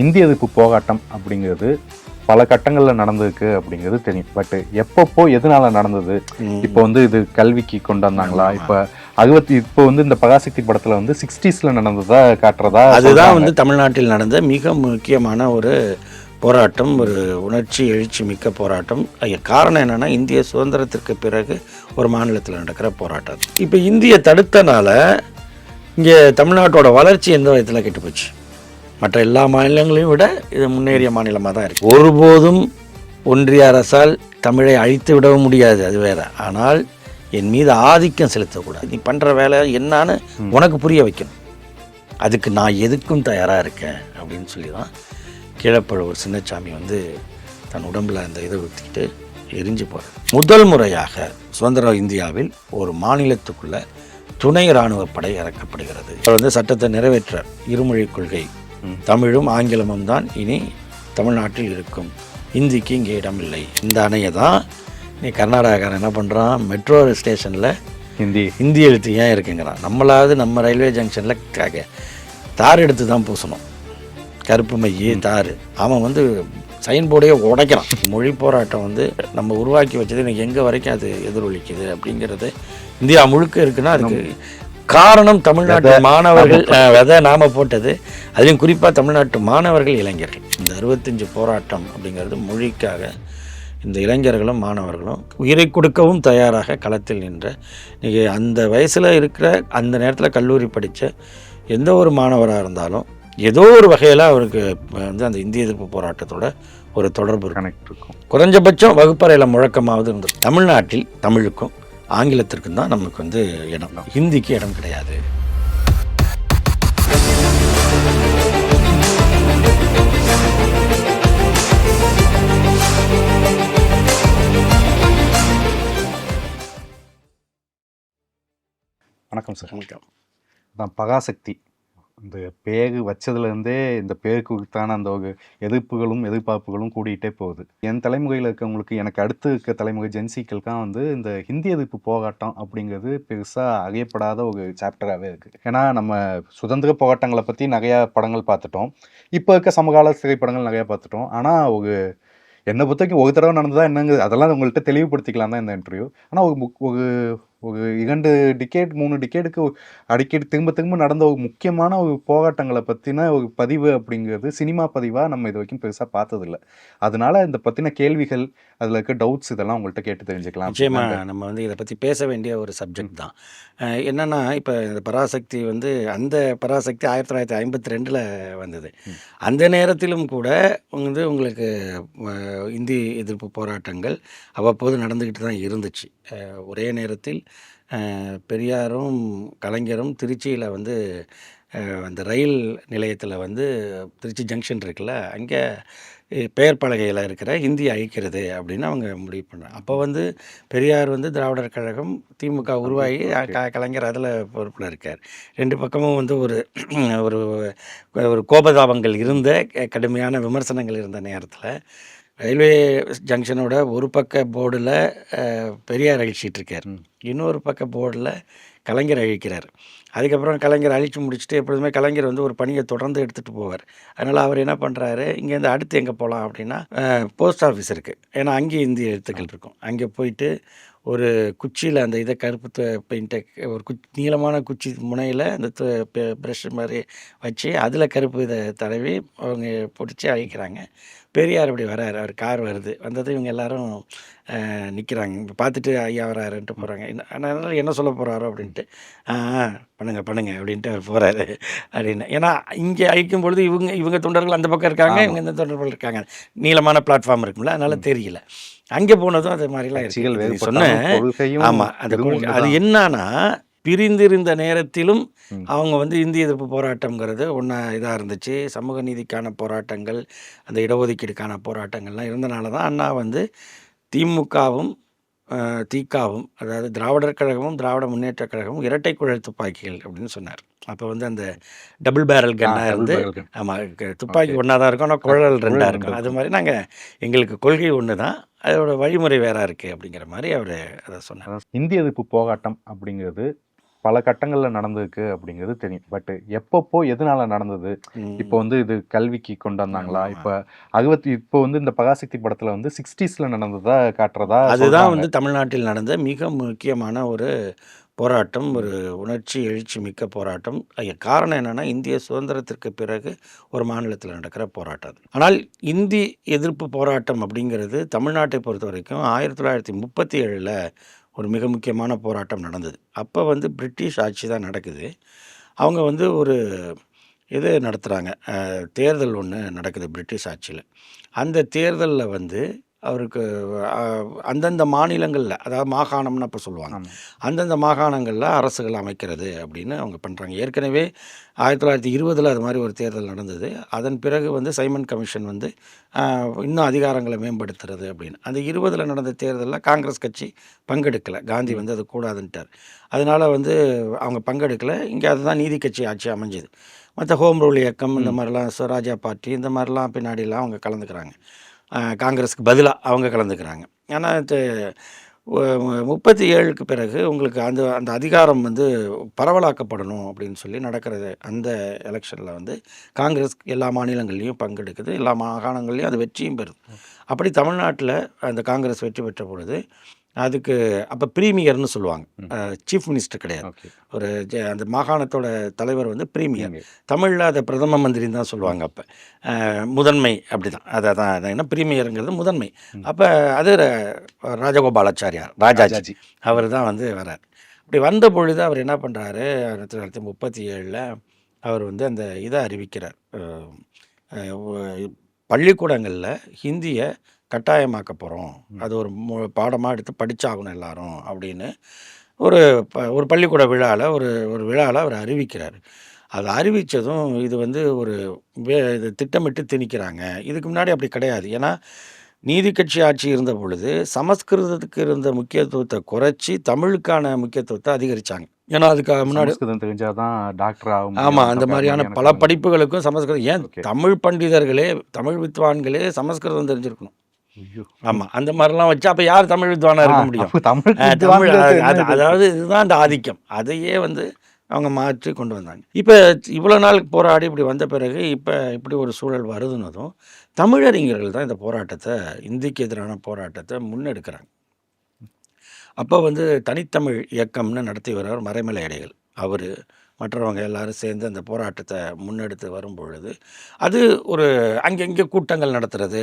இந்திய எதிர்ப்பு போராட்டம் அப்படிங்கிறது பல கட்டங்களில் நடந்திருக்கு அப்படிங்கிறது தெரியும். பட் எப்பப்போ எதனால நடந்தது, இப்போ வந்து இது கல்விக்கு கொண்டு வந்தாங்களா, இப்போ வந்து இந்த பராசக்தி படத்தில் வந்து 60s நடந்ததா காட்டுறதா, அதுதான் வந்து தமிழ்நாட்டில் நடந்த மிக முக்கியமான ஒரு போராட்டம், ஒரு உணர்ச்சி எழுச்சி மிக்க போராட்டம். காரணம் என்னென்னா, இந்திய சுதந்திரத்திற்கு பிறகு ஒரு மாநிலத்தில் நடக்கிற போராட்டம். இப்போ இந்திய தடுத்தனால இங்கே தமிழ்நாட்டோட வளர்ச்சி எந்த விதத்தில் கெட்டு போச்சு. மற்ற எல்லா மாநிலங்களையும் விட இது முன்னேறிய மாநிலமாக தான் இருக்குது. ஒருபோதும் ஒன்றிய அரசால் தமிழை அழித்து விடவும் முடியாது, அது வேற. ஆனால் என் மீது ஆதிக்கம் செலுத்தக்கூடாது. நீ பண்ணுற வேலை என்னான்னு உனக்கு புரிய வைக்கணும். அதுக்கு நான் எதுக்கும் தயாராக இருக்கேன் அப்படின்னு சொல்லி தான் கீழப்பழுவூர் சின்னசாமி வந்து தன் உடம்பில் அந்த இதை ஊற்றிக்கிட்டு எரிஞ்சு போகிறார். முதல் முறையாக சுதந்திர இந்தியாவில் ஒரு மாநிலத்துக்குள்ள துணை இராணுவ படை இறக்கப்படுகிறது. அவர் வந்து சட்டத்தை நிறைவேற்றார். இருமொழி கொள்கை, தமிழும் ஆங்கிலமும் தான் இனி தமிழ்நாட்டில் இருக்கும், இந்திக்கு இங்கே இடமில்லை. இந்த அணையை தான் நீ கர்நாடகாக்காரன் என்ன பண்ணுறான், மெட்ரோ ஸ்டேஷனில் ஹிந்தி எழுத்து ஏன் இருக்குங்கிறான். நம்மளாவது நம்ம ரயில்வே ஜங்ஷனில் தார் எடுத்து தான் பூசணும், கருப்பு மையே தார். அவன் வந்து சைன் போர்டையே உடைக்கிறான். மொழி போராட்டம் வந்து நம்ம உருவாக்கி வச்சது எனக்கு எங்கே வரைக்கும் அது எதிரொலிக்குது அப்படிங்கிறது இந்தியா முழுக்க இருக்குன்னா அதுக்கு காரணம் தமிழ்நாட்டு மாணவர்கள் விதை நாம போட்டது. அதுலேயும் குறிப்பாக தமிழ்நாட்டு மாணவர்கள், இளைஞர்கள். இந்த 65 போராட்டம் அப்படிங்கிறது மொழிக்காக இந்த இளைஞர்களும் மாணவர்களும் உயிரை கொடுக்கவும் தயாராக களத்தில் நின்ற, நீங்கள் அந்த வயசில் இருக்கிற அந்த நேரத்தில் கல்லூரி படித்த எந்த ஒரு மாணவராக இருந்தாலும் ஏதோ ஒரு வகையில் அவருக்கு வந்து அந்த இந்திய எதிர்ப்பு போராட்டத்தோட ஒரு தொடர்பு கனெக்ட் இருக்கும். குறைஞ்சபட்சம் வகுப்பறையில் முழக்கமாவது இருந்தது. தமிழ்நாட்டில் தமிழுக்கும் ஆங்கிலத்திற்கும் தான் நமக்கு வந்து இடம், ஹிந்திக்கு இடம் கிடையாது. வணக்கம் சார். வணக்கம். நான் பராசக்தி இந்த பேரு வச்சதுலேருந்தே இந்த பேருக்கு குறித்தான அந்த ஒரு எதிர்ப்புகளும் எதிர்பார்ப்புகளும் கூடிகிட்டே போகுது. என் தலைமுறையில் இருக்கவங்களுக்கு, எனக்கு அடுத்து இருக்க தலைமுறை ஜென்சிக்களுக்காக வந்து இந்த ஹிந்தி எதிர்ப்பு போராட்டம் அப்படிங்கிறது பெருசாக அறியப்படாத ஒரு சாப்டராகவே இருக்குது. ஏன்னா நம்ம சுதந்திர போராட்டங்களை பற்றி நிறையா படங்கள் பார்த்துட்டோம், இப்போ இருக்க சமகால திரைப்படங்கள் நிறையா பார்த்துட்டோம். ஆனால் என்னை பொறுத்த வரைக்கும் ஒரு தடவை நடந்ததா என்னங்கிறது அதெல்லாம் உங்கள்கிட்ட தெளிவுபடுத்திக்கலாம் தான் இந்த இன்டர்வியூ. ஆனால் ஒரு 2 டிகேட் 3 டிகேடுக்கு அடிக்கடி திரும்ப நடந்த ஒரு முக்கியமான ஒரு போராட்டங்களை பற்றின ஒரு பதிவு அப்படிங்கிறது சினிமா பதிவாக நம்ம இது வரைக்கும் பெருசாக பார்த்ததில்லை. அதனால இந்த பற்றின கேள்விகள், அதில் இருக்க டவுட்ஸ் இதெல்லாம் உங்கள்கிட்ட கேட்டு தெரிஞ்சுக்கலாம். நிச்சயமாக நம்ம வந்து இதை பற்றி பேச வேண்டிய ஒரு சப்ஜெக்ட் தான். என்னென்னா, இப்போ இந்த பராசக்தி வந்து அந்த பராசக்தி 1952 வந்தது. அந்த நேரத்திலும் கூட வந்து உங்களுக்கு இந்தி எதிர்ப்பு போராட்டங்கள் அவ்வப்போது நடந்துக்கிட்டு தான் இருந்துச்சு. ஒரே நேரத்தில் பெரியாரும் கலைஞரும் திருச்சியில் வந்து அந்த ரயில் நிலையத்தில் வந்து திருச்சி ஜங்ஷன் இருக்குல்ல, அங்கே பெயர் பலகையில் இருக்கிற ஹிந்தி அழிக்கிறது அப்படின்னு அவங்க முடிவு பண்ணாங்க. அப்போ வந்து பெரியார் வந்து திராவிடர் கழகம், திமுக உருவாகி கலைஞர் அதில் பொறுப்பில் இருக்கார். 2 பக்கமும் வந்து ஒரு ஒரு ஒரு கோபதாபங்கள் இருந்த, கடுமையான விமர்சனங்கள் இருந்த நேரத்தில் ரயில்வே ஜங்ஷனோட ஒரு பக்க போர்டில் பெரியார் அழிச்சிட்டு இருக்கார், இன்னொரு பக்க போர்டில் கலைஞர் அழிக்கிறார். அதுக்கப்புறம் கலைஞர் அழித்து முடிச்சுட்டு எப்பொழுதுமே கலைஞர் வந்து ஒரு பணியை தொடர்ந்து எடுத்துகிட்டு போவார். அதனால் அவர் என்ன பண்ணுறாரு, இங்கேருந்து அடுத்து எங்கே போகலாம் அப்படின்னா போஸ்ட் ஆஃபீஸ் இருக்குது, ஏன்னா அங்கேயும் இந்திய எழுத்துக்கள் இருக்கும். அங்கே போயிட்டு ஒரு குச்சியில் அந்த இதை கருப்பு பெயிண்ட்டை ஒரு நீளமான குச்சி முனையில் அந்த ப்ரெஷ் மாதிரி வச்சு அதில் கருப்பு இதை தடவி அவங்க பிடிச்சி அழிக்கிறாங்க. பெரியார் அப்படி வராரு, அவர் கார் வருது, வந்தது இவங்க எல்லாரும் நிற்கிறாங்க. இப்போ பார்த்துட்டு ஐயா வராருன்ட்டு போகிறாங்க. அதனால் என்ன சொல்ல போகிறாரோ அப்படின்ட்டு பண்ணுங்க அப்படின்ட்டு அவர் போகிறாரு அப்படின்னு. ஏன்னா இங்கே அழிக்கும் பொழுது இவங்க தொண்டர்கள் அந்த பக்கம் இருக்காங்க, இவங்க இந்த தொண்டர்கள் இருக்காங்க, நீளமான பிளாட்ஃபார்ம் இருக்கும்ல, அதனால் தெரியல. அங்கே போனதும் அது மாதிரிலாம் இருக்கு சொன்னேன். ஆமாம், அந்த கொள்கை அது என்னன்னா, பிரிந்திருந்த நேரத்திலும் அவங்க வந்து இந்திய எதிர்ப்பு போராட்டங்கிறது ஒன்றா இதாக இருந்துச்சு. சமூக நீதிக்கான போராட்டங்கள், அந்த இடஒதுக்கீடுக்கான போராட்டங்கள்லாம் இருந்தனால தான் அண்ணா வந்து திமுகவும் திகாவும், அதாவது திராவிடர் கழகமும் திராவிட முன்னேற்ற கழகமும் இரட்டை குழல் துப்பாக்கிகள் அப்படின்னு சொன்னார். அப்போ வந்து அந்த டபுள் பேரல் கன்னாக இருந்து, ஆமாம், துப்பாக்கி ஒன்றா தான் இருக்கும், ஆனால் குழல் 2ஆக இருக்கும். அது மாதிரி நாங்கள் எங்களுக்கு கொள்கை ஒன்று தான், அதோட வழிமுறை வேற இருக்குது அப்படிங்கிற மாதிரி அவர் அதை சொன்னார். இந்திய எதிர்ப்பு போராட்டம் அப்படிங்கிறது பல கட்டங்களில் நடந்திருக்கு அப்படிங்கிறது தெரியும். பட் எப்பப்போ எதனால நடந்தது, இப்போ வந்து இது கல்விக்கு கொண்டு வந்தாங்களா, இப்போ வந்து இந்த பராசக்தி படத்தில் வந்து 60ஸ்ல நடந்ததா காட்டுறதா அதுதான் சொல்றாங்க. வந்து தமிழ்நாட்டில் நடந்த மிக முக்கியமான ஒரு போராட்டம், ஒரு உணர்ச்சி எழுச்சி மிக்க போராட்டம். காரணம் என்னன்னா, இந்திய சுதந்திரத்திற்கு பிறகு ஒரு மாநிலத்தில் நடக்கிற போராட்டம் அது. ஆனால் இந்தி எதிர்ப்பு போராட்டம் அப்படிங்கிறது தமிழ்நாட்டை பொறுத்தவரைக்கும் 1937ல் ஒரு மிக முக்கியமான போராட்டம் நடந்தது. அப்போ வந்து பிரிட்டிஷ் ஆட்சி தான் நடக்குது. அவங்க வந்து ஒரு இது நடத்துகிறாங்க, தேர்தல் ஒன்று நடக்குது பிரிட்டிஷ் ஆட்சியில். அந்த தேர்தலில் வந்து அவருக்கு அந்தந்த மாநிலங்களில், அதாவது மாகாணம்னு அப்போ சொல்லுவாங்க, ஆமா. அந்தந்த மாகாணங்களில் அரசுகள் அமைக்கிறது அப்படின்னு அவங்க பண்ணுறாங்க. ஏற்கனவே 1920ல் அது மாதிரி ஒரு தேர்தல் நடந்தது. அதன் பிறகு வந்து சைமன் கமிஷன் வந்து இன்னும் அதிகாரங்களை மேம்படுத்துறது அப்படின்னு. அந்த 20ல் நடந்த தேர்தலில் காங்கிரஸ் கட்சி பங்கெடுக்கலை. காந்தி வந்து அது கூடாதுன்ட்டார். அதனால் வந்து அவங்க பங்கெடுக்கலை. இங்கே அதுதான் நீதி கட்சி ஆட்சி அமைஞ்சுது. மற்ற ஹோம் ரூல் இயக்கம் இந்த மாதிரிலாம், ஸ்வராஜா பார்ட்டி இந்த மாதிரிலாம் பின்னாடிலாம் அவங்க கலந்துக்கிறாங்க. காங்கிரஸுக்கு பதிலாக அவங்க கலந்துக்கிறாங்க. ஏன்னா 37க்கு பிறகு உங்களுக்கு அந்த அந்த அதிகாரம் வந்து பரவலாக்கப்படணும் அப்படின்னு சொல்லி நடக்கிறது. அந்த எலெக்ஷனில் வந்து காங்கிரஸ் எல்லா மாநிலங்கள்லேயும் பங்கெடுக்குது, எல்லா மாகாணங்கள்லேயும் அது வெற்றியும் பெறுது. அப்படி தமிழ்நாட்டில் அந்த காங்கிரஸ் வெற்றி பெற்ற பொழுது அதுக்கு அப்போ ப்ரீமியர்னு சொல்லுவாங்க, சீஃப் மினிஸ்டர் கிடையாது. ஒரு அந்த மாகாணத்தோட தலைவர் வந்து ப்ரீமியர். தமிழில் அதை பிரதம மந்திரின்னு தான் சொல்லுவாங்க. அப்போ முதன்மை அப்படி தான், அதை தான் என்ன ப்ரீமியருங்கிறது முதன்மை. அப்போ அது ராஜகோபாலாச்சாரியார், ராஜாஜி, அவர் தான் வந்து வரார். அப்படி வந்த பொழுது அவர் என்ன பண்ணுறாரு, 1937ல் அவர் வந்து அந்த இதை அறிவிக்கிறார், பள்ளிக்கூடங்களில் ஹிந்தியை கட்டாயமாக்க போகிறோம், அது ஒரு பாடமாக எடுத்து படித்தாகணும் எல்லாரும் அப்படின்னு ஒரு ஒரு பள்ளிக்கூட விழாவில் ஒரு விழாவில் அவர் அறிவிக்கிறார். அதை அறிவித்ததும் இது வந்து ஒரு இது திட்டமிட்டு திணிக்கிறாங்க. இதுக்கு முன்னாடி அப்படி கிடையாது. ஏன்னா நீதி கட்சி ஆட்சி இருந்த பொழுது சமஸ்கிருதத்துக்கு இருந்த முக்கியத்துவத்தை குறைச்சி தமிழுக்கான முக்கியத்துவத்தை அதிகரித்தாங்க. ஏன்னா அதுக்கு முன்னாடி தெரிஞ்சாதான் டாக்டர் ஆகும். ஆமாம், அந்த மாதிரியான பல படிப்புகளுக்கும் சமஸ்கிருதம், ஏன் தமிழ் பண்டிதர்களே, தமிழ் வித்வான்களே சமஸ்கிருதம் தெரிஞ்சிருக்கணும். ஆமாம், அந்த மாதிரிலாம் வச்சு அப்போ யார் தமிழ் வித்வானாக இருக்க முடியும்? தமிழ் அதாவது இதுதான் அந்த ஆதிக்கம். அதையே வந்து அவங்க மாற்றி கொண்டு வந்தாங்க. இப்போ இவ்வளோ நாள் போராடி இப்படி வந்த பிறகு இப்போ இப்படி ஒரு சூழல் வருதுன்னதும் தமிழறிஞர்கள் தான் இந்த போராட்டத்தை, இந்திக்கு எதிரான போராட்டத்தை முன்னெடுக்கிறாங்க. அப்போ வந்து தனித்தமிழ் இயக்கம்னு நடத்தி வர்றார் மறைமலை அடிகள். அவர் மற்றவங்க எல்லாரும் சேர்ந்து அந்த போராட்டத்தை முன்னெடுத்து வரும் பொழுது அது ஒரு அங்கங்கே கூட்டங்கள் நடத்துறது,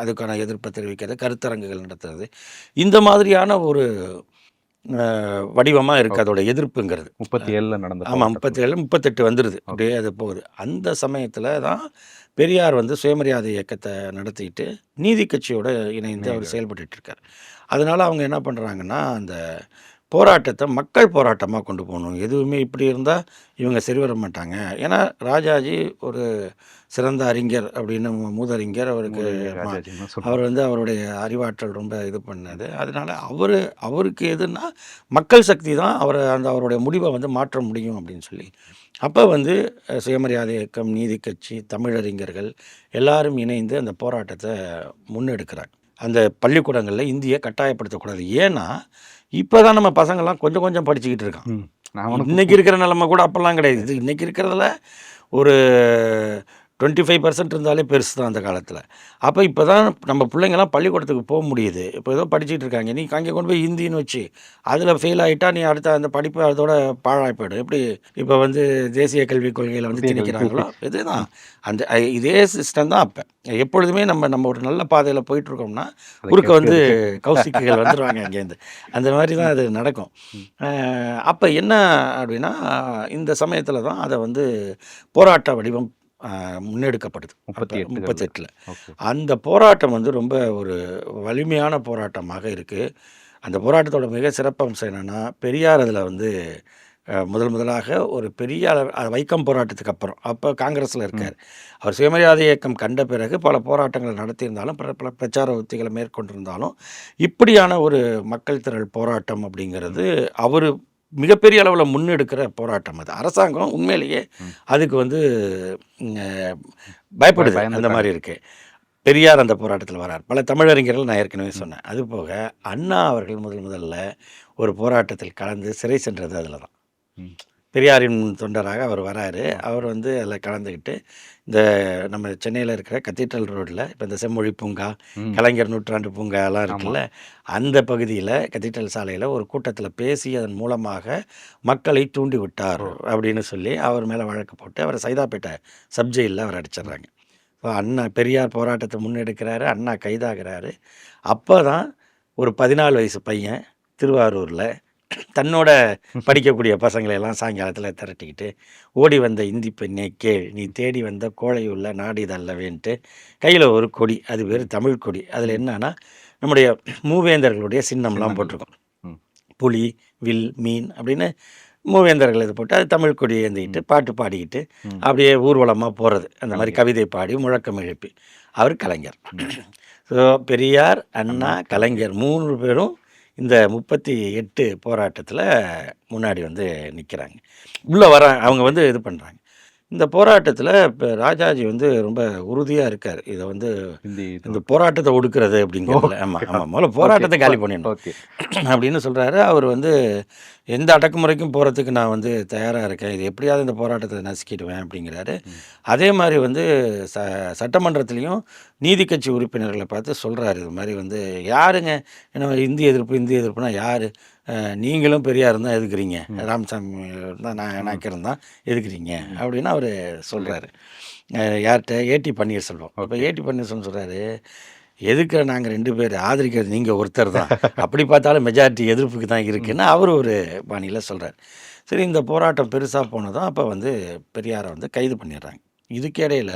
அதுக்கான எதிர்ப்பை தெரிவிக்கிறது, கருத்தரங்குகள் நடத்துறது, இந்த மாதிரியான ஒரு வடிவமாக இருக்குது அதோட எதிர்ப்புங்கிறது. 37ல் நடந்த, ஆமாம், 37 38 வந்துடுது, அப்படியே அது போகுது. அந்த சமயத்தில் தான் பெரியார் வந்து சுயமரியாதை இயக்கத்தை நடத்திட்டு நீதி கட்சியோட இணைந்து அவர் செயல்பட்டு இருக்கார். அதனால் அவங்க என்ன பண்ணுறாங்கன்னா, அந்த போராட்டத்தை மக்கள் போராட்டமாக கொண்டு போகணும். எதுவுமே இப்படி இருந்தால் இவங்க சரி வர மாட்டாங்க. ஏன்னா ராஜாஜி ஒரு சிறந்த அறிஞர் அப்படின்னு, மூதறிஞர். அவர் வந்து அவருடைய அறிவாற்றல் ரொம்ப இது பண்ணது. அதனால் அவருக்கு எதுன்னா மக்கள் சக்தி தான் அவருடைய முடிவை வந்து மாற்ற முடியும் அப்படின்னு சொல்லி அப்போ வந்து சுயமரியாதை இயக்கம், நீதி கட்சி, தமிழறிஞர்கள் எல்லாரும் இணைந்து அந்த போராட்டத்தை முன்னெடுக்கிறாங்க. அந்த பள்ளிக்கூடங்களில் இந்தியை கட்டாயப்படுத்தக்கூடாது. ஏன்னா இப்போ தான் நம்ம பசங்கள்லாம் கொஞ்சம் கொஞ்சம் படிச்சுக்கிட்டு இருக்கான். இன்றைக்கி இருக்கிற நிலைமை கூட அப்போல்லாம் கிடையாது. இது இன்றைக்கி இருக்கிறதுல ஒரு 25% இருந்தாலே பெருசு தான் அந்த காலத்தில். அப்போ இப்போ தான் நம்ம பிள்ளைங்கள்லாம் பள்ளிக்கூடத்துக்கு போக முடியுது. இப்போ ஏதோ படிச்சுட்டு இருக்காங்க. நீ அங்கே கொண்டு போய் ஹிந்தின்னு வச்சு அதில் ஃபெயில் ஆகிட்டா நீ அடுத்த அந்த படிப்பு அதோட பாழாய் போய்டும். எப்படி இப்போ வந்து தேசிய கல்விக் கொள்கையில் வந்து திணிக்கிறாங்களோ இதுதான் அந்த இதே சிஸ்டம் தான். அப்போ எப்பொழுதுமே நம்ம ஒரு நல்ல பாதையில் போயிட்டுருக்கோம்னா குறுக்க வந்து கௌசிக்குகள் வந்துடுவாங்க அங்கேருந்து. அந்த மாதிரி தான் அது நடக்கும். அப்போ என்ன அப்படின்னா இந்த சமயத்தில் தான் அதை வந்து போராட்ட வடிவம் முன்னெடுக்கப்படுது 38ல். அந்த போராட்டம் வந்து ரொம்ப ஒரு வலிமையான போராட்டமாக இருக்குது. அந்த போராட்டத்தோட மிக சிறப்பம்சம் என்னென்னா, பெரியார் அதில் வந்து முதலாக ஒரு பெரிய வைக்கம் போராட்டத்துக்கு அப்புறம் அப்போ காங்கிரஸில் இருக்கார். அவர் சுயமரியாதை இயக்கம் கண்ட பிறகு பல போராட்டங்களை நடத்தியிருந்தாலும், பல பிரச்சார உத்திகளை மேற்கொண்டிருந்தாலும், இப்படியான ஒரு மக்கள் திரள் போராட்டம் அப்படிங்கிறது அவர் மிகப்பெரிய அளவில் முன்னெடுக்கிற போராட்டம். அது அரசாங்கம் உண்மையிலேயே அதுக்கு வந்து பயப்படுது. அந்த மாதிரி இருக்குது. பெரியார் அந்த போராட்டத்தில் வரார். பல தமிழறிஞர்கள் நான் ஏற்கனவே சொன்னேன். அதுபோக அண்ணா அவர்கள் முதல்ல ஒரு போராட்டத்தில் கலந்து சிறை சென்றது அதில் தான். ம். பெரியாரின் தொண்டராக அவர் வராரு. அவர் வந்து அதில் கலந்துக்கிட்டு, இந்த நம்ம சென்னையில இருக்கிற கத்தீட்ரல் ரோட்ல இப்போ இந்த செம்மொழி பூங்கா, ம். கலைஞர் நூற்றாண்டு பூங்காலாம் ஆமா. இருக்குல்ல, அந்த பகுதியில கத்தீட்ரல் சாலையில ஒரு கூட்டத்தில பேசி அதன் மூலமாக மக்களை தூண்டி விட்டார் ஓ! அப்படின்னு சொல்லி அவர் மேல வழக்கு போட்டு அவர சைதாப்பேட்டை சப் ஜெயில்ல அவர அடைச்சிடுறாங்க. இப்போ அண்ணா பெரியார் போராட்டத்தை முன்னெடுக்கிறாரு, அண்ணா கைதாகிறாரு. அப்பதான் ஒரு 14 வயசு பையன் திருவாரூர்ல தன்னோட படிக்கக்கூடிய பசங்களை எல்லாம் சாயங்காலத்தில் திரட்டிக்கிட்டு ஓடி வந்த இந்தி பெண்ணே கேள் நீ தேடி வந்த கோழையுள்ள நாடு இதல்லவேன்ட்டு கையில் ஒரு கொடி, அது பேர் தமிழ் கொடி. அதில் ம். என்னன்னா நம்முடைய மூவேந்தர்களுடைய சின்னம்லாம் சின்னங்கள். போட்டிருக்கும். ம். புலி, வில், மீன் அப்படின்னு மூவேந்தர்கள் இது போட்டு அது தமிழ் கொடி ஏந்திக்கிட்டு ம். பாட்டு பாடிக்கிட்டு ம். அப்படியே ஊர்வலமாக போகிறது. அந்த மாதிரி கலைஞர். கவிதை பாடி முழக்கம் எழுப்பி அவர் கலைஞர். ம். ஸோ பெரியார், அண்ணா, அண்ணா, கலைஞர் 3 பேரும் இந்த 38 போராட்டத்தில் முன்னாடி வந்து நிற்கிறாங்க. உள்ளே வராங்க. அவங்க வந்து இது பண்ணுறாங்க. இந்த போராட்டத்தில் இப்போ ராஜாஜி வந்து ரொம்ப உறுதியாக இருக்கார். இதை வந்து ஹிந்தி இந்த போராட்டத்தை ஒடுக்குறது அப்படிங்கிறதுல. ஆமாம் ஓகே. ஆமாம் முதல்ல ஓகே. போராட்டத்தை காலி பண்ணிடணும் ஓகே. அப்படின்னு சொல்கிறாரு. அவர் வந்து எந்த அடக்குமுறைக்கும் போகிறதுக்கு நான் வந்து தயாராக இருக்கேன். இது எப்படியாவது இந்த போராட்டத்தை நசுக்கிடுவேன் அப்படிங்கிறாரு. ம். அதே மாதிரி வந்து சட்டமன்றத்துலேயும் நீதி கட்சி உறுப்பினர்களை பார்த்து சொல்கிறாரு. இது மாதிரி வந்து யாருங்க என்ன இந்தி எதிர்ப்பு இந்தி எதிர்ப்புனா யார்? நீங்களும் பெரியார் தான் எதுக்குறீங்க, ம். ராமசாமி தான் நான் ம். நாயக்கரும் தான் எதுக்குறீங்க ம். அப்படின்னு அவர் சொல்கிறாரு. யார்கிட்ட? ஏடி பன்னீர்செல்வம். அப்போ ஓகே. ஏடி பன்னீர்செல்வம் சொல்கிறாரு, எதுக்குற நாங்கள் 2 பேர், ஆதரிக்கிறது நீங்கள் ஒருத்தர் தான். அப்படி பார்த்தாலும் மெஜாரிட்டி எதிர்ப்புக்கு தான் ம். இருக்குன்னு அவர் ஒரு பாணியில் சொல்கிறார். சரி, இந்த போராட்டம் பெருசாக போனதும் அப்போ வந்து பெரியாரை வந்து கைது பண்ணிடுறாங்க. இதுக்கிடையில்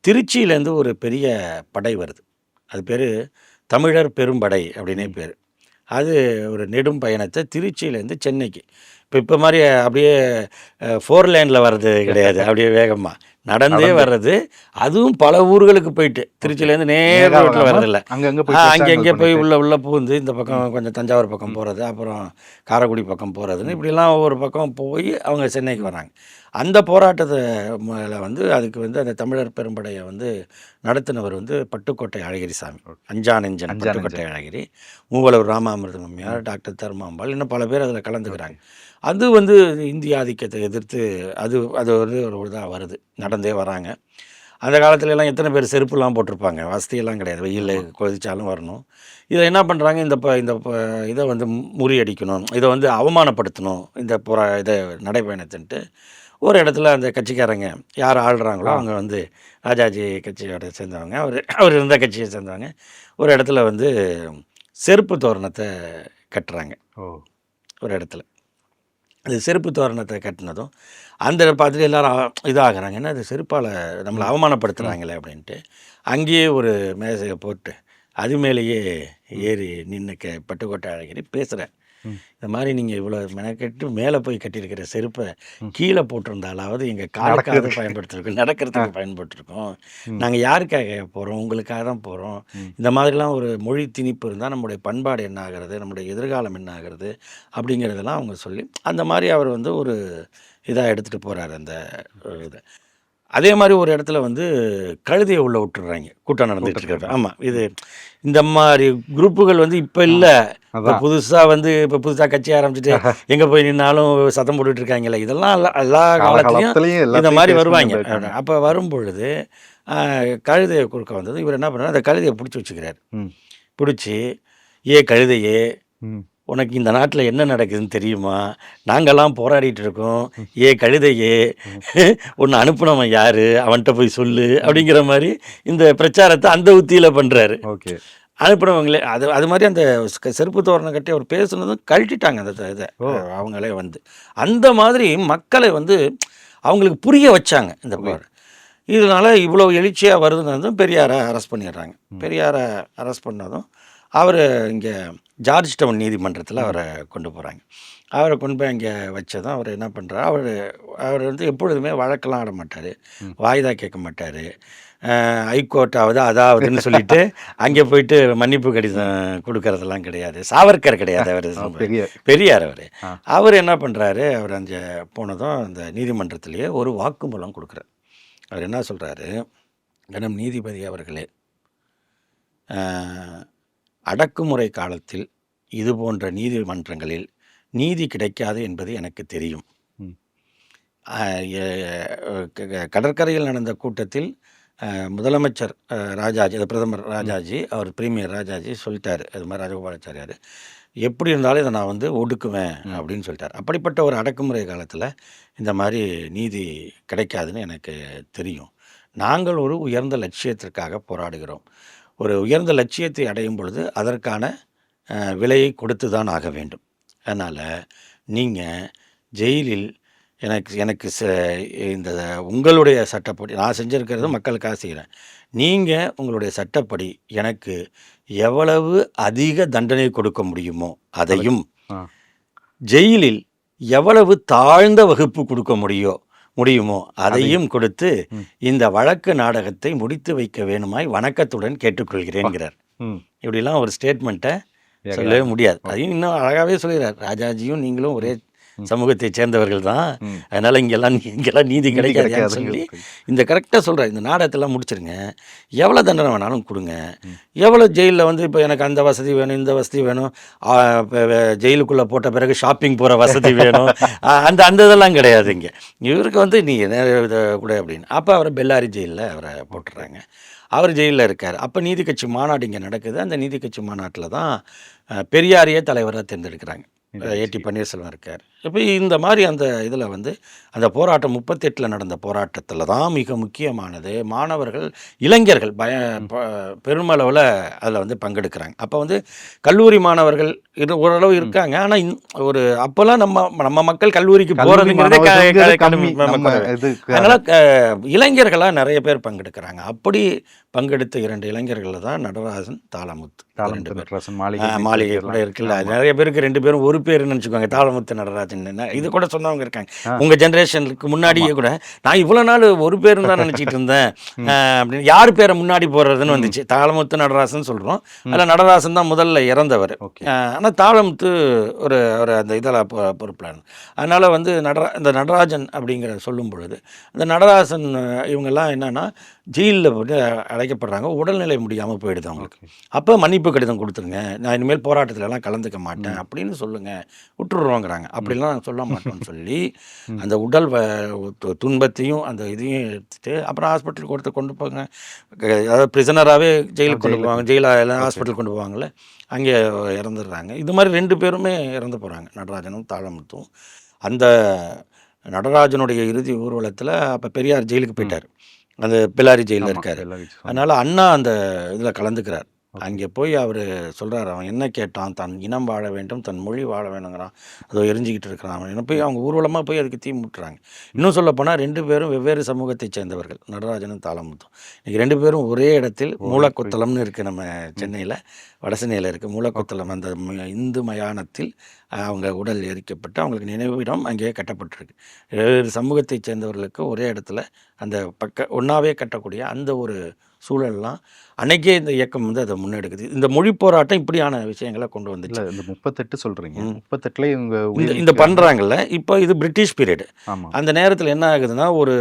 திருச்சியிலேருந்து ஒரு பெரிய படை வருது. அது பேர் தமிழர் பெரும்படை அப்படின்னே ம். பேர். அது ஒரு நெடும் பயணத்தை திருச்சியிலேருந்து சென்னைக்கு. இப்போ மாதிரி அப்படியே 4 லேனில் வர்றது கிடையாது. அப்படியே வேகமாக நடந்தே நடந்து. வர்றது. அதுவும் பல ஊர்களுக்கு போயிட்டு ஓகே. திருச்சியிலேருந்து நேர் நேரா ரோட்டில் வராம வர்றதில்ல. அங்கங்க போய் பிரச்சாரங்கள் அங்கங்கே போய் பண்ணிட்டு. உள்ள போந்து இந்த ம். பக்கம் கொஞ்சம் தஞ்சாவூர் பக்கம் ம். போகிறது, அப்புறம் காரைக்குடி பக்கம் போகிறதுன்னு ம். இப்படிலாம் ஒவ்வொரு பக்கம் போய் அவங்க சென்னைக்கு ம். வராங்க. அந்த போராட்டத்தை மேலே வந்து அதுக்கு வந்து அந்த தமிழர் பெரும்படையை வந்து நடத்தினவர் வந்து பட்டுக்கோட்டை அழகிரிசாமி, ஓகே. அஞ்சானெஞ்சன் அஞ்சா பட்டுக்கோட்டை நெஞ்சன். அழகிரி, மூவலூர் ராமாமிர்தம் ம். அம்மையார், டாக்டர் தர்மாம்பாள், இன்னும் பல பேர் அதில் ஓகே. கலந்துக்கிறாங்க. அது வந்து இந்திய ஆதிக்கத்தை எதிர்த்து அது அது வந்து ஒரு இதாக வருது. ம். நடந்தே வராங்க. அந்த காலத்துலலாம் எத்தனை பேர் செருப்புலாம் போட்டிருப்பாங்க. வசதியெல்லாம் கிடையாது. வெயில் ஆமா. கொதிச்சாலும் வரணும். இதை என்ன பண்ணுறாங்க, இந்த இதை வந்து முறியடிக்கணும், இதை வந்து அவமானப்படுத்தணும், இந்த இதை நடைப்பயணத்துன்ட்டு ஒரு இடத்துல அந்த கட்சிக்காரங்க யார் ஆள்றாங்களோ ஆ. அவங்க வந்து ராஜாஜி கட்சியோட சேர்ந்தவங்க, அவர் அவர் இருந்த கட்சியை சேர்ந்தவங்க ஒரு இடத்துல வந்து செருப்பு தோரணத்தை கட்டுறாங்க. ஓ! ஒரு இடத்துல அது செருப்பு தோரணத்தை கட்டினதும் அந்த பார்த்துட்டு எல்லாரும் இதாகிறாங்க. என்ன அது செருப்பால் நம்மளை ம். ம். அவமானப்படுத்துகிறாங்களே அப்படின்ட்டு அங்கேயே ஒரு மேசையை போட்டு அது மேலேயே ம். ஏறி நின்று பட்டுக்கோட்டை அழகிரி பேசுகிறேன். ம். இந்த மாதிரி நீங்கள் இவ்வளோ மெனக்கெட்டு மேலே போய் கட்டியிருக்கிற செருப்பை ம். கீழே போட்டிருந்தாலாவது எங்கள் காலுக்காவது நடக்கிறதுக்கு. பயன்படுத்திருக்கோம், ஆ. நடக்கிறதுக்கு பயன்பட்டுருக்கோம். ம். நாங்கள் யாருக்காக போகிறோம்? உங்களுக்காக தான் போகிறோம். ம். இந்த மாதிரிலாம் ஒரு மொழி திணிப்பு இருந்தால் நம்முடைய பண்பாடு என்ன ஆகிறது, நம்முடைய எதிர்காலம் என்ன ஆகிறது அப்படிங்கிறதெல்லாம் அவங்க சொல்லி அந்த மாதிரி அவர் வந்து ஒரு இதாக எடுத்துகிட்டு போகிறாரு அந்த இதை. அதே மாதிரி ஒரு இடத்துல வந்து கழுதையை உள்ளே விட்டுடுறாங்க கூட்டம் நடந்துட்டு இருக்கிறது. கூட்டத்துக்குள்ள. ஆமாம், இது ம். இந்த மாதிரி குரூப்புகள் வந்து இப்போ ஆ. இல்லை. இப்போ அதான். புதுசாக வந்து இப்போ புதுசாக கட்சி ஆரம்பிச்சுட்டு எங்கே போய் நின்னாலும் சத்தம் போட்டுட்டு இருக்காங்களே, இதெல்லாம் எல்லா காலத்துலேயும் காலகாலத்திலயும் இந்த எல்லாத்தையும் மாதிரி ஃபேஸ் வருவாங்க. பண்ணிட்டு இருக்காங்க. அப்போ வரும் பொழுது கழுதையை குறுக்க வந்தது. இவர் என்ன பண்ணுறாரு, அந்த கழுதையை பிடிச்சி வச்சுக்கிறார். ம். பிடிச்சி, கழுதையே, ம். உனக்கு இந்த நாட்டில் என்ன நடக்குதுன்னு தெரியுமா? நாங்கள்லாம் போராடிட்டு இருக்கோம். ம். கழுதையே, ம். உன்னை அனுப்புனவன் யாரு? அவன்கிட்ட போய் சொல்லு ம். அப்படிங்கிற மாதிரி இந்த பிரச்சாரத்தை அந்த உத்தியில் பண்ணுறாரு. ஓகே. அனுப்புனவங்களே அது மாதிரி அந்த செருப்பு தோரணம் கட்டி அவர் பேசுனதும் கழட்டிட்டாங்க அந்த இதை ஓ! அவங்களே வந்து. அந்த மாதிரி மக்களை வந்து அவங்களுக்கு புரிய வச்சாங்க இந்த புரியுது. பாரு. இதனால இவ்வளோ எழுச்சியாக வருதுன்னதும் பெரியாரை அரெஸ்ட் பண்ணிடுறாங்க. ம். பெரியாரை அரெஸ்ட் பண்ணதும் அவர் இங்கே ஜார்ஜ் டவுன் நீதிமன்றத்தில் ம். அவரை கொண்டு போகிறாங்க. அவரை கொண்டு போய் அங்கே வச்சதும் அவர் என்ன பண்ணுறாரு, அவர் வந்து எப்பொழுதுமே வழக்கெல்லாம் ஆட மாட்டார், ம். வாய்தா கேட்க மாட்டார். ஹைகோர்ட் ஆகுது அதாவதுன்னு சொல்லிட்டு அங்கே போயிட்டு மன்னிப்பு கடிதம் கொடுக்கறதெல்லாம் கிடையாது. சாவர்கர் கிடையாது அவர், பெரிய. பெரியார் அவர். ஆ. அவர் என்ன பண்ணுறாரு, அவர் அங்கே போனதும் அந்த நீதிமன்றத்திலேயே ஒரு வாக்குமூலம் கொடுக்குறார். அவர் என்ன சொல்கிறாரு, கனம் நீதிபதி அவர்களே, அடக்குமுறை காலத்தில் இது போன்ற நீதிமன்றங்களில் நீதி கிடைக்காது என்பது எனக்கு தெரியும். ம். கடற்கரையில் நடந்த கூட்டத்தில் முதலமைச்சர் ராஜாஜி, அது பிரதமர் ராஜாஜி, அவர் பிரீமியர் ராஜாஜி சொல்லிட்டாரு, அது மாதிரி ராஜகோபாலாச்சாரியார், எப்படி இருந்தாலும் இதை நான் வந்து ஒடுக்குவேன் அப்படின்னு சொல்லிட்டார். அப்படிப்பட்ட ஒரு அடக்குமுறை காலத்தில் இந்த மாதிரி நீதி கிடைக்காதுன்னு எனக்கு தெரியும். நாங்கள் ஒரு உயர்ந்த லட்சியத்திற்காக போராடுகிறோம். ஒரு உயர்ந்த லட்சியத்தை அடையும் பொழுது அதற்கான விலையை கொடுத்து தான் ஆக வேண்டும். அதனால் நீங்கள் ஜெயிலில் எனக்கு இந்த உங்களுடைய சட்டப்படி நான் செஞ்சுருக்கிறது மக்களுக்காக செய்கிறேன். நீங்கள் உங்களுடைய சட்டப்படி எனக்கு எவ்வளவு அதிக தண்டனை கொடுக்க முடியுமோ அதையும், ஜெயிலில் எவ்வளவு தாழ்ந்த வகுப்பு கொடுக்க முடியுமோ அதையும் கொடுத்து இந்த வழக்கு நாடகத்தை முடித்து வைக்க வேணுமாய் வணக்கத்துடன் கேட்டுக்கொள்கிறேன்கிறார். இப்படிலாம் ஒரு ஸ்டேட்மெண்ட்டை சொல்லவே முடியாது. அதையும் இன்னும் அழகாகவே சொல்கிறார். ராஜாஜியும் நீங்களும் ஒரே சமூகத்தை சேர்ந்தவர்கள் தான், அதனால் இங்கெல்லாம் நீதி கிடைக்காதுன்னு சொல்லி இந்த கரெக்டாக சொல்கிறார். இந்த நாடகத்தெல்லாம் முடிச்சிருங்க, எவ்வளோ தண்டனை வேணாலும் கொடுங்க, எவ்வளோ ஜெயிலில் வந்து இப்போ எனக்கு அந்த வசதி வேணும், இந்த வசதி வேணும், ஜெயிலுக்குள்ளே போட்ட பிறகு ஷாப்பிங் போகிற வசதி வேணும், அந்த இதெல்லாம் கிடையாது இங்கே. இவருக்கு வந்து நீ கூட அப்படின்னு. அப்போ அவரை பெல்லாரி ஜெயிலில் அவரை போட்டுடுறாங்க. அவர் ஜெயிலில் இருக்கார். அப்போ நீதி கட்சி மாநாடு இங்கே நடக்குது. அந்த நீதி கட்சி மாநாட்டில் தான் பெரியாரையே தலைவராக தேர்ந்தெடுக்கிறாங்க. ஏடி பன்னீர்செல்வம் இருக்கார். இப்போ இந்த மாதிரி அந்த இதில் வந்து அந்த போராட்டம் 38 நடந்த போராட்டத்தில் தான் மிக முக்கியமானது மாணவர்கள், இளைஞர்கள் பெருமளவில் அதில் வந்து பங்கெடுக்கிறாங்க. அப்போ வந்து கல்லூரி மாணவர்கள் ஓரளவு இருக்காங்க. ஆனால் ஒரு அப்போல்லாம் நம்ம மக்கள் கல்லூரிக்கு போகிறதுங்கிறதே அதனால் இளைஞர்களாக நிறைய பேர் பங்கெடுக்கிறாங்க. அப்படி பங்கெடுத்த 2 இளைஞர்களில் தான் நடராஜன், தாளமுத்து. மாளிகை கூட இருக்குல்ல, நிறைய பேருக்கு 2 பேரும் ஒரு பேர் நினச்சிக்குவாங்க, தாளமுத்து நடராஜன். இது கூட சொன்னவங்க இருக்காங்க உங்கள் ஜென்ரேஷனுக்கு முன்னாடியே கூட. நான் இவ்வளோ நாள் ஒரு பேர் தான் நினச்சிட்டு இருந்தேன் அப்படின்னு. யார் பேரை முன்னாடி போடுறதுன்னு வந்துச்சு. தாளமுத்து நடராசன் சொல்கிறோம். அதில் நடராசன் தான் முதல்ல இறந்தவர். ஆனால் தாளமுத்து ஒரு அந்த இதில் பொறுப்பில். அதனால் வந்து இந்த நடராஜன் அப்படிங்கிற சொல்லும் பொழுது அந்த நடராசன் இவங்கெல்லாம் என்னென்னா ஜெயிலில் போட்டு அழைக்கப்படுறாங்க. உடல்நிலை முடியாமல் போயிடுது அவங்களுக்கு. அப்போ மன்னிப்பு கடிதம் கொடுத்துருங்க, நான் இனிமேல் போராட்டத்திலலாம் கலந்துக்க மாட்டேன் அப்படின்னு சொல்லுங்கள், விட்டுருவோங்கிறாங்க. அப்படிலாம் சொல்ல மாட்டோம்னு சொல்லி அந்த உடல் துன்பத்தையும் அந்த இதையும் எடுத்துகிட்டு அப்புறம் ஹாஸ்பிட்டலுக்கு கொண்டு போங்க. அதாவது பிரிசனராகவே ஜெயிலுக்கு கொண்டு போவாங்க, ஜெயிலில் ஹாஸ்பிட்டல் கொண்டு போவாங்கள்ல, அங்கே இறந்துடுறாங்க. இது மாதிரி 2 பேருமே இறந்து போகிறாங்க, நடராஜனும் தாளமுத்தும். அந்த நடராஜனுடைய இறுதி ஊர்வலத்தில் அப்போ பெரியார் ஜெயிலுக்கு போயிட்டார், அந்த பெல்லாரி ஜெயிலில் இருக்கார். அதனால் அண்ணா அந்த இதில் கலந்துக்கிறார். அங்கே போய் அவர் சொல்கிறார், அவன் என்ன கேட்டான், தன் இனம் வாழ வேண்டும், தன் மொழி வாழ வேணுங்கிறான், அதோ எரிஞ்சிக்கிட்டு இருக்கிறான் அவன் என்ன. போய் அவங்க ஊர்வலமாக போய் அதுக்கு தீ மூட்டுறாங்க. இன்னும் சொல்லப்போனால் 2 பேரும் வெவ்வேறு சமூகத்தை சேர்ந்தவர்கள், நடராஜனும் தாளமுத்தும். இன்றைக்கி 2 பேரும் ஒரே இடத்தில் மூலக்கொத்தளம்னு இருக்குது, நம்ம சென்னையில் வடசென்னையில் இருக்குது மூலக்கொத்தளம். அந்த இந்து மயானத்தில் அவங்க உடல் எரிக்கப்பட்டு அவங்களுக்கு நினைவிடம் அங்கேயே கட்டப்பட்டிருக்கு. வெவ்வேறு சமூகத்தை சேர்ந்தவர்களுக்கு ஒரே இடத்துல அந்த ஒன்றாவே கட்டக்கூடிய அந்த ஒரு சூழல்லாம் அன்னைக்கே இந்த இயக்கம் வந்து அதை முன்னெடுக்குது. இந்த மொழி போராட்டம் இப்படியான விஷயங்களை கொண்டு வந்துச்சு. இந்த 38 சொல்கிறீங்க, 38 இவங்க இந்த பண்ணுறாங்கல்ல. இப்போ இது பிரிட்டிஷ் பீரியடு. அந்த நேரத்தில் என்ன ஆகுதுன்னா, ஒரு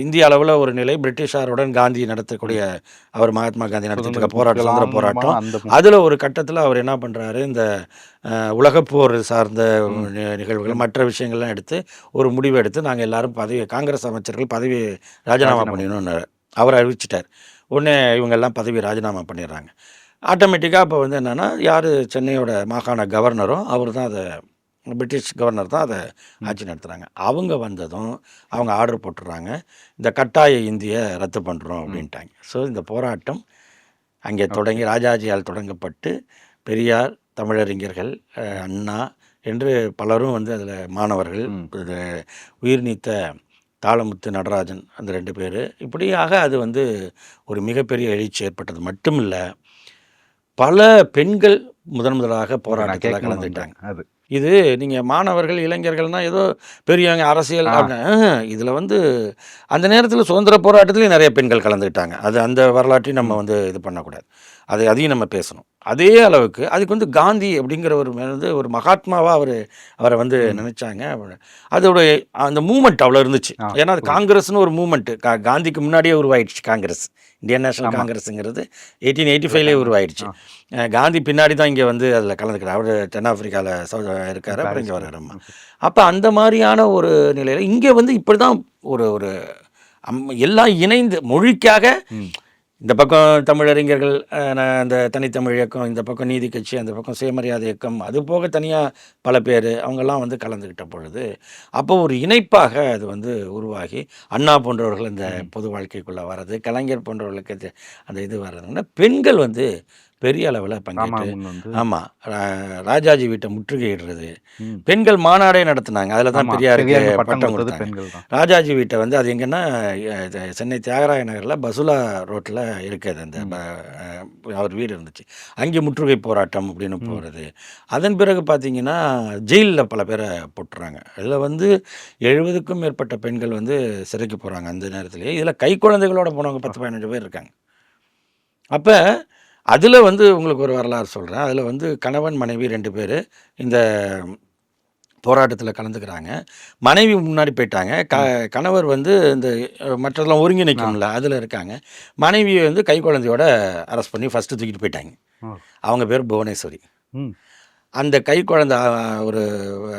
இந்திய அளவில் ஒரு நிலை, பிரிட்டிஷாருடன் காந்தி நடத்தக்கூடிய அவர் மகாத்மா காந்தி நடத்திட்டு போராட்டம், சுதந்திர போராட்டம், அதில் ஒரு கட்டத்தில் அவர் என்ன பண்ணுறாரு, இந்த உலகப்போர் சார்ந்த நிகழ்வுகள் மற்ற விஷயங்கள்லாம் எடுத்து ஒரு முடிவு எடுத்து நாங்கள் எல்லாரும் காங்கிரஸ் அமைச்சர்கள் பதவி ராஜினாமா பண்ணிடணும்னு அவர் அறிவிச்சிட்டார். உடனே இவங்கெல்லாம் பதவி ராஜினாமா பண்ணிடுறாங்க. ஆட்டோமேட்டிக்காக இப்போ வந்து என்னென்னா, யார் சென்னையோட மாகாண கவர்னரோ அவர் தான் அதை, பிரிட்டிஷ் கவர்னர் தான் அதை ஆட்சி நடத்துகிறாங்க. அவங்க வந்ததும் அவங்க ஆர்டர் போட்டுடுறாங்க, இந்த கட்டாய இந்தியை ரத்து பண்ணுறோம் அப்படின்ட்டாங்க. ஸோ இந்த போராட்டம் அங்கே தொடங்கி ராஜாஜியால் தொடங்கப்பட்டு பெரியார், தமிழறிஞர்கள், அண்ணா என்று பலரும் வந்து அதில் மாணவர்கள், உயிர் நீத்த தாளமுத்து, நடராஜன், அந்த 2 பேர், இப்படியாக அது வந்து ஒரு மிகப்பெரிய எழுச்சி ஏற்பட்டது மட்டும் இல்லை, பல பெண்கள் முதலாக போராட்டத்தில் கலந்துட்டாங்க. அது இது நீங்கள் மாணவர்கள், இளைஞர்கள்னால் ஏதோ பெரியவங்க அரசியல் இதில் வந்து அந்த நேரத்தில் சுதந்திர போராட்டத்துலேயும் நிறைய பெண்கள் கலந்துக்கிட்டாங்க. அது அந்த வரலாற்றையும் நம்ம வந்து இது பண்ணக்கூடாது, அதையும் நம்ம பேசணும். அதே அளவுக்கு அதுக்கு வந்து காந்தி அப்படிங்கிற ஒரு மகாத்மாவாக அவரை வந்து நினச்சாங்க. அதோடைய அந்த மூமெண்ட் அவ்வளோ இருந்துச்சு. ஏன்னா அது காங்கிரஸ்னு ஒரு மூமெண்ட்டு காந்திக்கு முன்னாடியே உருவாயிடுச்சு. காங்கிரஸ், இந்தியன் நேஷனல் காங்கிரஸுங்கிறது 1885 உருவாயிடுச்சு. காந்தி பின்னாடி தான் இங்கே வந்து அதில் கலந்துக்கிறார். அவர் தென்னாப்பிரிக்காவில் இருக்காரு, அப்புறம் இங்கே வர்றாருமா. ஓகே. அப்போ அந்த மாதிரியான ஒரு நிலையில் இங்கே வந்து இப்படி தான் ஒரு ஒரு எல்லாம் இணைந்து மொழிக்காக ம். இந்த பக்கம் தமிழறிஞர்கள், அந்த தனித்தமிழ் இயக்கம், இந்த பக்கம் நீதி கட்சி, அந்த பக்கம் சுயமரியாதை இயக்கம், அது போக தனியாக பல பேர் அவங்கெல்லாம் வந்து கலந்துக்கிட்ட பொழுது அப்போ ஒரு இணைப்பாக அது வந்து உருவாகி அண்ணா போன்றவர்கள் இந்த பொது வாழ்க்கைக்குள்ளே வர்றது, கலைஞர் போன்றவர்களுக்கு அந்த இது வர்றதுன்னா பெண்கள் வந்து பெரிய அளவில் பங்கேற்று, ராமாமுன் வந்து ஆமாம், ராஜாஜி வீட்டை முற்றுகையிடுறது, ம். பெண்கள் மாநாடே நடத்துனாங்க. அதில் தான் ஆமா. பெரியாருக்கு பெரியாருக்கு பட்டம் பட்டம் கொடுத்தது கொடுத்தாங்க. பெண்கள் தான். ராஜாஜி வீட்டை வந்து அது எங்கன்னா சென்னை தியாகராய நகரில் பசுலா ரோட்டில் இருக்குது. அந்த அவர் வீடு இருந்துச்சு. அங்கே முற்றுகை போராட்டம் அப்படின்னு போகிறது. அதன் பிறகு பார்த்தீங்கன்னா ஜெயிலில் பல பேரை போட்டுறாங்க. இதில் வந்து 70க்கும் மேற்பட்ட பெண்கள் வந்து சிறைக்கு போகிறாங்க அந்த நேரத்திலேயே. இதில் கை குழந்தைகளோட போனவங்க 10-15 பேர் இருக்காங்க. அப்போ அதில் வந்து உங்களுக்கு ஒரு வரலாறு சொல்கிறேன். அதில் வந்து கணவன் மனைவி 2 பேர் இந்த போராட்டத்தில் கலந்துக்கிறாங்க. மனைவி முன்னாடி போயிட்டாங்க. கணவர் வந்து இந்த மற்றதெல்லாம் ஒருங்கிணைக்கும்ல அதில் இருக்காங்க. மனைவியை வந்து கை குழந்தையோட அரெஸ்ட் பண்ணி ஃபஸ்ட்டு தூக்கிட்டு போயிட்டாங்க. அவங்க பேர் புவனேஸ்வரி. ம். அந்த கை குழந்தை ஒரு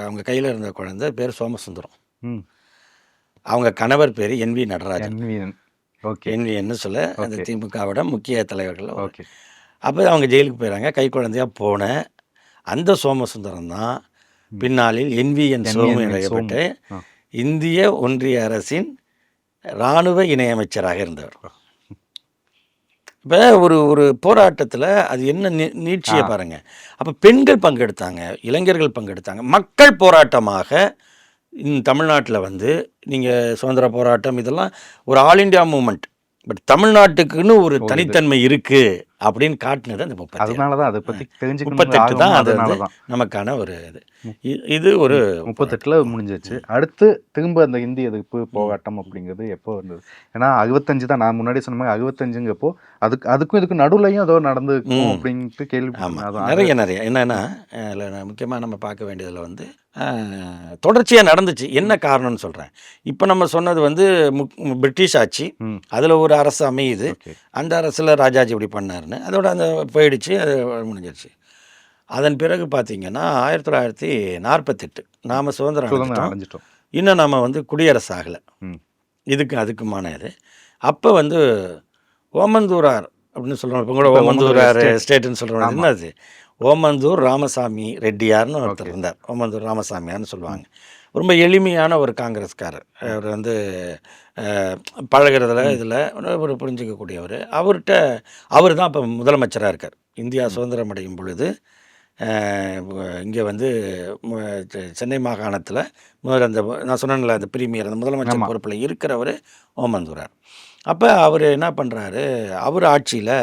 அவங்க கையில் இருந்த குழந்தை பேர் சோமசுந்தரம். ம். அவங்க கணவர் பேர் என்வி நடராஜன். NVN. ஓகே. என்வின்னு சொல்ல அந்த ஓகே. திமுகவோட முக்கிய தலைவர்கள். ஓகே. அப்போ அவங்க ஜெயிலுக்கு போயிடறாங்க. கை குழந்தையாக போன அந்த சோமசுந்தரம் தான் பின்னாளில் NVN சோமு இணையப்பட்டு ஆ. இந்திய ஒன்றிய அரசின் இராணுவ இணையமைச்சராக இருந்தவர். இப்போ ஒரு ஒரு போராட்டத்தில் அது என்ன நீட்சியை பாருங்க. அப்போ பெண்கள் பங்கெடுத்தாங்க, இளைஞர்கள் பங்கெடுத்தாங்க. மக்கள் போராட்டமாக தமிழ்நாட்டில் வந்து நீங்கள் சுதந்திர போராட்டம் இதெல்லாம் ஒரு ஆல் இண்டியா மூமெண்ட். பட் தமிழ்நாட்டுக்குன்னு ஒரு தனித்தன்மை இருக்குது அப்படின்னு காட்டினது அந்த 37. அதனால தான் அதை பற்றி 38 தான் அது வந்து நமக்கான ஒரு இது ஒரு 38ல் முடிஞ்சிச்சு. அடுத்து திரும்ப அந்த இந்திய எதிர்ப்பு போராட்டம் அப்படிங்கிறது எப்போ வந்தது? ஏன்னா 65 தான் நான் முன்னாடி சொன்ன மாதிரி 65ங்கப்போ அதுக்கும் இதுக்கும் நடுவுலையும் ஏதோ நடந்துக்கும் அப்படின்ட்டு நிறைய என்னன்னா முக்கியமாக நம்ம பார்க்க வேண்டியதில் வந்து தொடர்ச்சியாக நடந்துச்சு. என்ன காரணம்னு சொல்கிறேன். இப்போ நம்ம சொன்னது வந்து பிரிட்டிஷ் ஆட்சி, அதில் ஒரு அரசு அமையுது. அந்த அரசில் ராஜாஜி இப்படி பண்ணாருன்னு அதோட அந்த போயிடுச்சு, அது முடிஞ்சிருச்சு. அதன் பிறகு பார்த்தீங்கன்னா 1948 நாம் சுதந்திரம் அடைஞ்சிட்டோம். இன்னும் நம்ம வந்து குடியரசு ஆகலை. அதுக்குமான இது அப்போ வந்து ஓமந்தூரார் அப்படின்னு சொல்கிறோம். இப்போ கூட ஓமந்தூரார் ஸ்டேட்டுன்னு சொல்கிறோம். என்னது ஓமந்தூர் ராமசாமி ரெட்டியார்னு ஒருத்தர் இருந்தார். ஓமந்தூர் ராமசாமியார்னு சொல்லுவாங்க. ரொம்ப எளிமையான ஒரு காங்கிரஸ்காரர். அவர் வந்து பழகிறதுல இதில் ஒரு புரிஞ்சிக்கக்கூடியவர். அவர் தான் இப்போ முதலமைச்சராக இருக்கார். இந்தியா சுதந்திரம் அடையும் பொழுது இங்கே வந்து சென்னை மாகாணத்தில் முதல்ல அந்த நான் சொன்னேன்ல அந்த பிரீமியர் அந்த முதலமைச்சர் பொறுப்பில் இருக்கிறவர் ஓமந்தூரார். அப்போ அவர் என்ன பண்ணுறாரு, அவர் ஆட்சியில்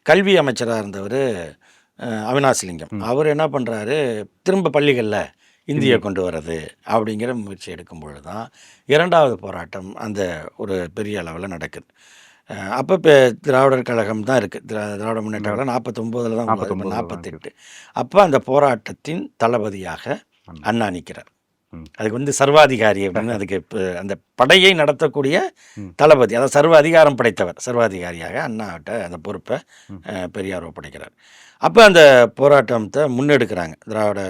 கல்வி அமைச்சராக இருந்தவர் அவினாசிலிங்கம். அவர் என்ன பண்ணுறாரு, திரும்ப பள்ளிகளில் இந்தியை கொண்டு வர்றது அப்படிங்கிற முயற்சி எடுக்கும் பொழுது தான் 2வது போராட்டம் அந்த ஒரு பெரிய அளவில் நடக்குது. அப்போ இப்போ திராவிடர் கழகம் தான் இருக்குது. திராவிட முன்னேற்ற கழகம் 49 தான் 48. அப்போ அந்த போராட்டத்தின் தளபதியாக அண்ணா நிற்கிறார். அதுக்கு வந்து சர்வாதிகாரி அப்படின்னு அதுக்கு அந்த படையை நடத்தக்கூடிய தளபதி, அதாவது சர்வ அதிகாரம் படைத்தவர், சர்வாதிகாரியாக அண்ணாவிட்ட அந்த பொறுப்பை பெரியார் ஒப்படைக்கிறார். அப்போ அந்த போராட்டத்தை முன்னெடுக்கிறாங்க, திராவிட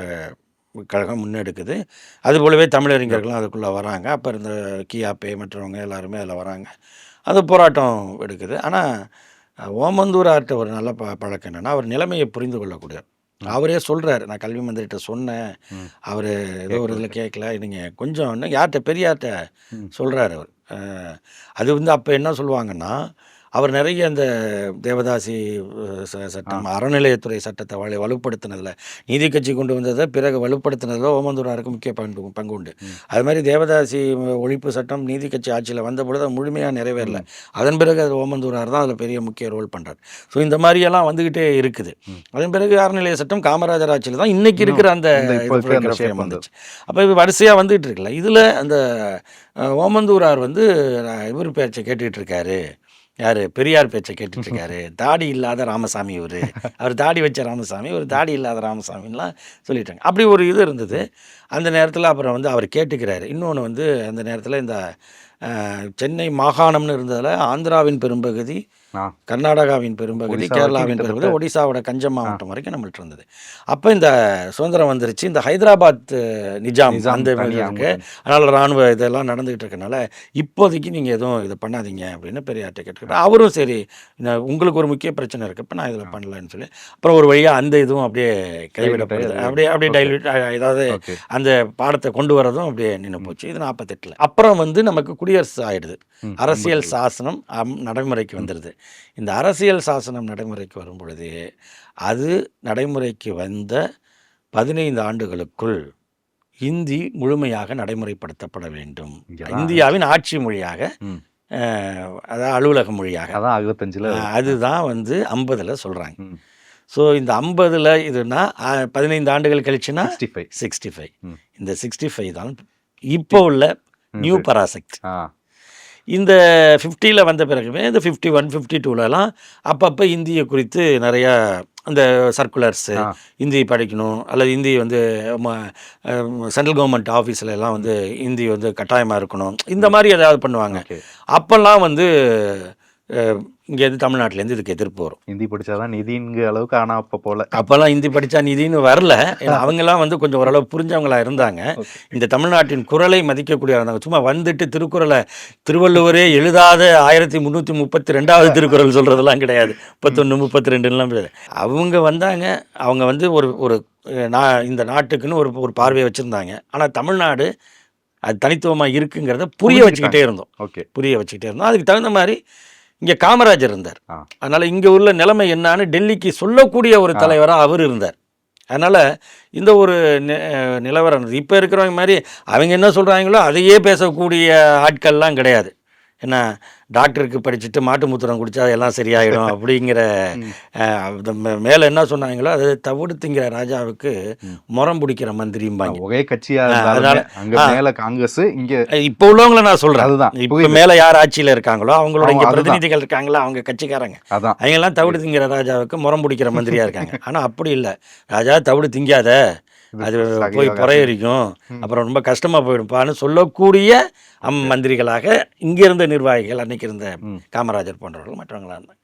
கழகம் முன்னெடுக்குது. அதுபோலவே தமிழறிஞர்களும் அதுக்குள்ளே வராங்க. அப்போ இந்த கியாப்பே மற்றவங்க எல்லாருமே அதில் வராங்க. அது போராட்டம் எடுக்குது. ஆனால் ஓமந்தூரார்கிட்ட ஒரு நல்ல பழக்கம் என்னென்னா அவர் நிலைமையை புரிந்து கொள்ளக்கூடியவர். அவரே சொல்கிறார், நான் கல்வி மந்திரிகிட்ட சொன்னேன், அவர் ஏதோ ஒரு இதில் கேட்கல, நீங்கள் கொஞ்சம் இன்னும் யார்கிட்ட பெரியார்கிட்ட சொல்கிறார் அவர். அது வந்து அப்போ என்ன சொல்லுவாங்கன்னா, அவர் நிறைய இந்த தேவதாசி சட்டம், அறநிலையத்துறை சட்டத்தை வலுப்படுத்தினதில், நீதி கட்சி கொண்டு வந்ததை பிறகு வலுப்படுத்தினதில் ஓமந்தூராருக்கு முக்கிய பங்கு உண்டு. அது மாதிரி தேவதாசி ஒழிப்பு சட்டம் நீதி கட்சி ஆட்சியில் வந்த பொழுது அது முழுமையாக நிறைவேறலை. அதன் பிறகு அது ஓமந்தூரார் தான் அதில் பெரிய முக்கிய ரோல் பண்ணுறார். ஸோ இந்த மாதிரியெல்லாம் வந்துக்கிட்டே இருக்குது. அதன் பிறகு அறநிலைய சட்டம் காமராஜர் ஆட்சியில் தான் இன்றைக்கி இருக்கிற அந்த வந்துச்சு. அப்போ இது வரிசையாக வந்துகிட்டு இருக்குல்ல. இதில் அந்த ஓமந்தூரார் வந்து இவர் பேச்சை கேட்டுக்கிட்டு இருக்காரு. யார்? பெரியார் பேச்சை கேட்டுட்ருக்காரு. தாடி இல்லாத ராமசாமி அவர் தாடி வச்ச ராமசாமி, ஒரு தாடி இல்லாத ராமசாமின்லாம் சொல்லிட்டாங்க. அப்படி ஒரு இது இருந்தது அந்த நேரத்தில். அப்புறம் வந்து அவர் கேட்டுக்கிறாரு. இன்னொன்று வந்து அந்த நேரத்தில் இந்த சென்னை மாகாணம்னு இருந்ததில் ஆந்திராவின் பெரும்பகுதி, ஆ கர்நாடகாவின் பெரும்பகுதி, ஒடிசா வரைக்கும் கேரளாவின் பெரும்பகுதி, கிட்டத்தட்ட ஒடிசாவோட கஞ்சம் மாவட்டம் வரைக்கும் நம்மள்ட்ட இருந்தது. அப்போ இந்த சுதந்திரம் வந்துருச்சு. இந்த ஹைதராபாத் நிஜாம் நிஜாம் அந்த இது தனியா இருக்குது. அவங்க அதனால் இராணுவ இதெல்லாம் நடந்துக்கிட்டு இருக்கனால இப்போதைக்கு நீங்கள் எதுவும் இதை பண்ணாதீங்க அப்படின்னு பெரியார்ட்ட கேட்டுக்கிட்டேன். அவரும் சரி, உங்களுக்கு ஒரு முக்கிய பிரச்சனை இருக்குது, இப்போ நான் இதில் பண்ணலன்னு சொல்லி அப்புறம் ஒரு வழியாக அந்த இதுவும் அப்படியே கைவிடப்படுது. அப்படியே அப்படியே ஓகே டைல்யூட், ஏதாவது ஓகே அந்த பாடத்தை கொண்டு வரதும் அப்படியே நின்று போச்சு. இது 48. அப்புறம் வந்து நமக்கு குடியரசு ஆயிடுது. அரசியல் 87 சாசனம் நடைமுறைக்கு வந்துடுது. இந்த அரசியல் சாசனம் நடைமுறைக்கு வரும் பொழுது அது நடைமுறைக்கு வந்த 15 ஆண்டுகளுக்குள் இந்தி முழுமையாக நடைமுறைப்படுத்தப்பட வேண்டும். இங்கதான் இந்தியாவின் ஆட்சி மொழியாக, ம் அதாவது அலுவலக மொழியாக. அதான் 65ல் அதுதான் வந்து 50ல் சொல்கிறாங்க. ம் ஸோ இந்த 50ல் இதுனா 15 ஆண்டுகள் கழிச்சுன்னா 65 65. ம் இந்த 65 தான் இப்போ உள்ள நியூ இது பராசக்தி. ஆ இந்த 50ல் வந்த பிறகுமே இந்த 51, 52லலாம் அப்பப்போ இந்தியை குறித்து நிறையா அந்த சர்க்குலர்ஸு, ஆ ஹிந்தி படிக்கணும் அல்லது ஹிந்தி வந்து சென்ட்ரல் கவர்மெண்ட் ஆஃபீஸில் எல்லாம் வந்து ஹிந்தி வந்து கட்டாயமாக இருக்கணும், இந்த மாதிரி ஏதாவது பண்ணுவாங்க. ஓகே அப்போல்லாம் வந்து இங்கேருந்து தமிழ்நாட்டிலேருந்து இதுக்கு எதிர்ப்பு வரும். ஹிந்தி படிச்சாதான் நிதிங்கிற அளவுக்கு ஆனா அப்போ போல அப்போல்லாம் ஹிந்தி படித்தா நிதின்னு வரல. ஏன்னா அவங்கெல்லாம் வந்து கொஞ்சம் ஓரளவு புரிஞ்சவங்களா இருந்தாங்க. ஓகே இந்த தமிழ்நாட்டின் குரலை மதிக்கக்கூடிய இருந்தாங்க. சும்மா வந்துட்டு திருக்குறளை திருவள்ளுவரே எழுதாத 1332வது திருக்குறள் சொல்கிறதெல்லாம் கிடையாது. 31, 32லாம் கிடையாது. அவங்க வந்தாங்க. அவங்க வந்து ஒரு ஒரு இந்த நாட்டுக்குன்னு ஒரு ஒரு பார்வையை வச்சுருந்தாங்க. ஆனால் தமிழ்நாடு அது தனித்துவமாக இருக்குங்கிறத புரிய வச்சுக்கிட்டே இருந்தோம். ஓகே புரிய வச்சுக்கிட்டே இருந்தோம். அதுக்கு தகுந்த மாதிரி இங்கே காமராஜர் இருந்தார். ஆ அதனால் இங்கே உள்ள நிலைமை என்னான்னு டெல்லிக்கு சொல்லக்கூடிய ஒரு ஆ தலைவராக அவர் இருந்தார். அதனால் இந்த ஒரு நிலவரம் இருந்தது. இப்போ இருக்கிறவங்க மாதிரி அவங்க என்ன சொல்கிறாங்களோ அதையே பேசக்கூடிய ஆட்கள்லாம் கிடையாது. ஏன்னா டாக்டருக்கு படிச்சுட்டு மாட்டு மூத்திரம் குடித்தா எல்லாம் சரியாயிடும் அப்படிங்கிற மேலே என்ன சொன்னாங்களோ அதை தவிடுத்துங்கிற ராஜாவுக்கு ம் முறம் பிடிக்கிற மந்திரிம்பாங்க. ஒரே கட்சியா அதனால் இருந்தாலுமே அங்க மேல காங்கிரஸ் இங்க இப்போ உள்ளவங்களை நான் சொல்கிறேன். அதுதான் இப்போ புரியுது மேலே யார் ஆட்சியில் இருக்காங்களோ அவங்களோட அவங்க இங்கே அதுதான் பிரதிநிதிகள் இருக்காங்களா, அவங்க கட்சிக்காரங்க, அதான் அவங்கெல்லாம் தவிடு திங்கிற ராஜாவுக்கு முறம் பிடிக்கிற மந்திரியாக இருக்காங்க. ஆனால் அப்படி இல்லை. ராஜா தவிடு திங்காத, இது அது போய் சகையாக புறையரிக்கும், ம் அப்புறம் ரொம்ப கஷ்டமாக போயிடும்ப்பான்னு சொல்லக்கூடிய ஓகே மந்திரிகளாக இங்கே இருந்த நிர்வாகிகள், அன்னைக்கு இருந்த ம் காமராஜர் போன்றவர்கள் மற்றவங்களாக இருந்தாங்க.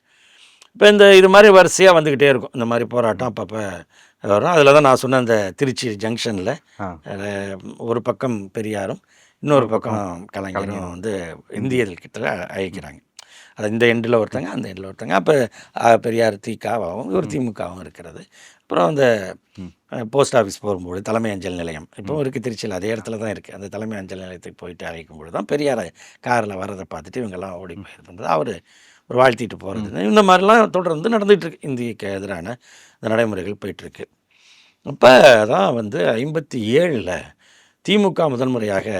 இப்போ இந்த இது மாதிரி வரிசையாக வந்துக்கிட்டே இருக்கும். இந்த மாதிரி போராட்டம் அப்பப்போ வரும். அதில் தான் நான் சொன்ன அந்த திருச்சி ஜங்ஷனில் ஆ ஒரு பக்கம் பெரியாரும் இன்னொரு ஒரு பக்கம் பக்கம் கலைஞரும் கலைஞர் வந்து இந்தி இந்தியர்கிட்ட அழைக்கிறாங்க. அது இந்த எண்டில் ஒருத்தங்க, அந்த எண்டில் ஒருத்தங்க. அப்போ பெரியார் திகாவும் ஒரு ம் திமுகவும் இருக்கிறது. அப்புறம் அந்த ம் போஸ்ட் ஆஃபீஸ் போகும்போது தலைமை அஞ்சல் நிலையம் இப்போ ம் இருக்குது திருச்சியில், அதே இடத்துல தான் இருக்குது. அந்த தலைமை அஞ்சல் நிலையத்துக்கு போயிட்டு அழைக்கும்போது தான் பெரியார் காரில் வர்றதை பார்த்துட்டு இவங்கெல்லாம் ஓடி ம் போய் இது பண்ணுறது, அவர் ஒரு வாழ்த்திட்டு ம் போகிறது, இந்த மாதிரிலாம் தொடர்ந்து நடந்துகிட்ருக்கு. இந்திக்கு எதிரான இந்த நடைமுறைகள் போயிட்டுருக்கு. அப்போ தான் வந்து 57ல் திமுக முதல் முறையாக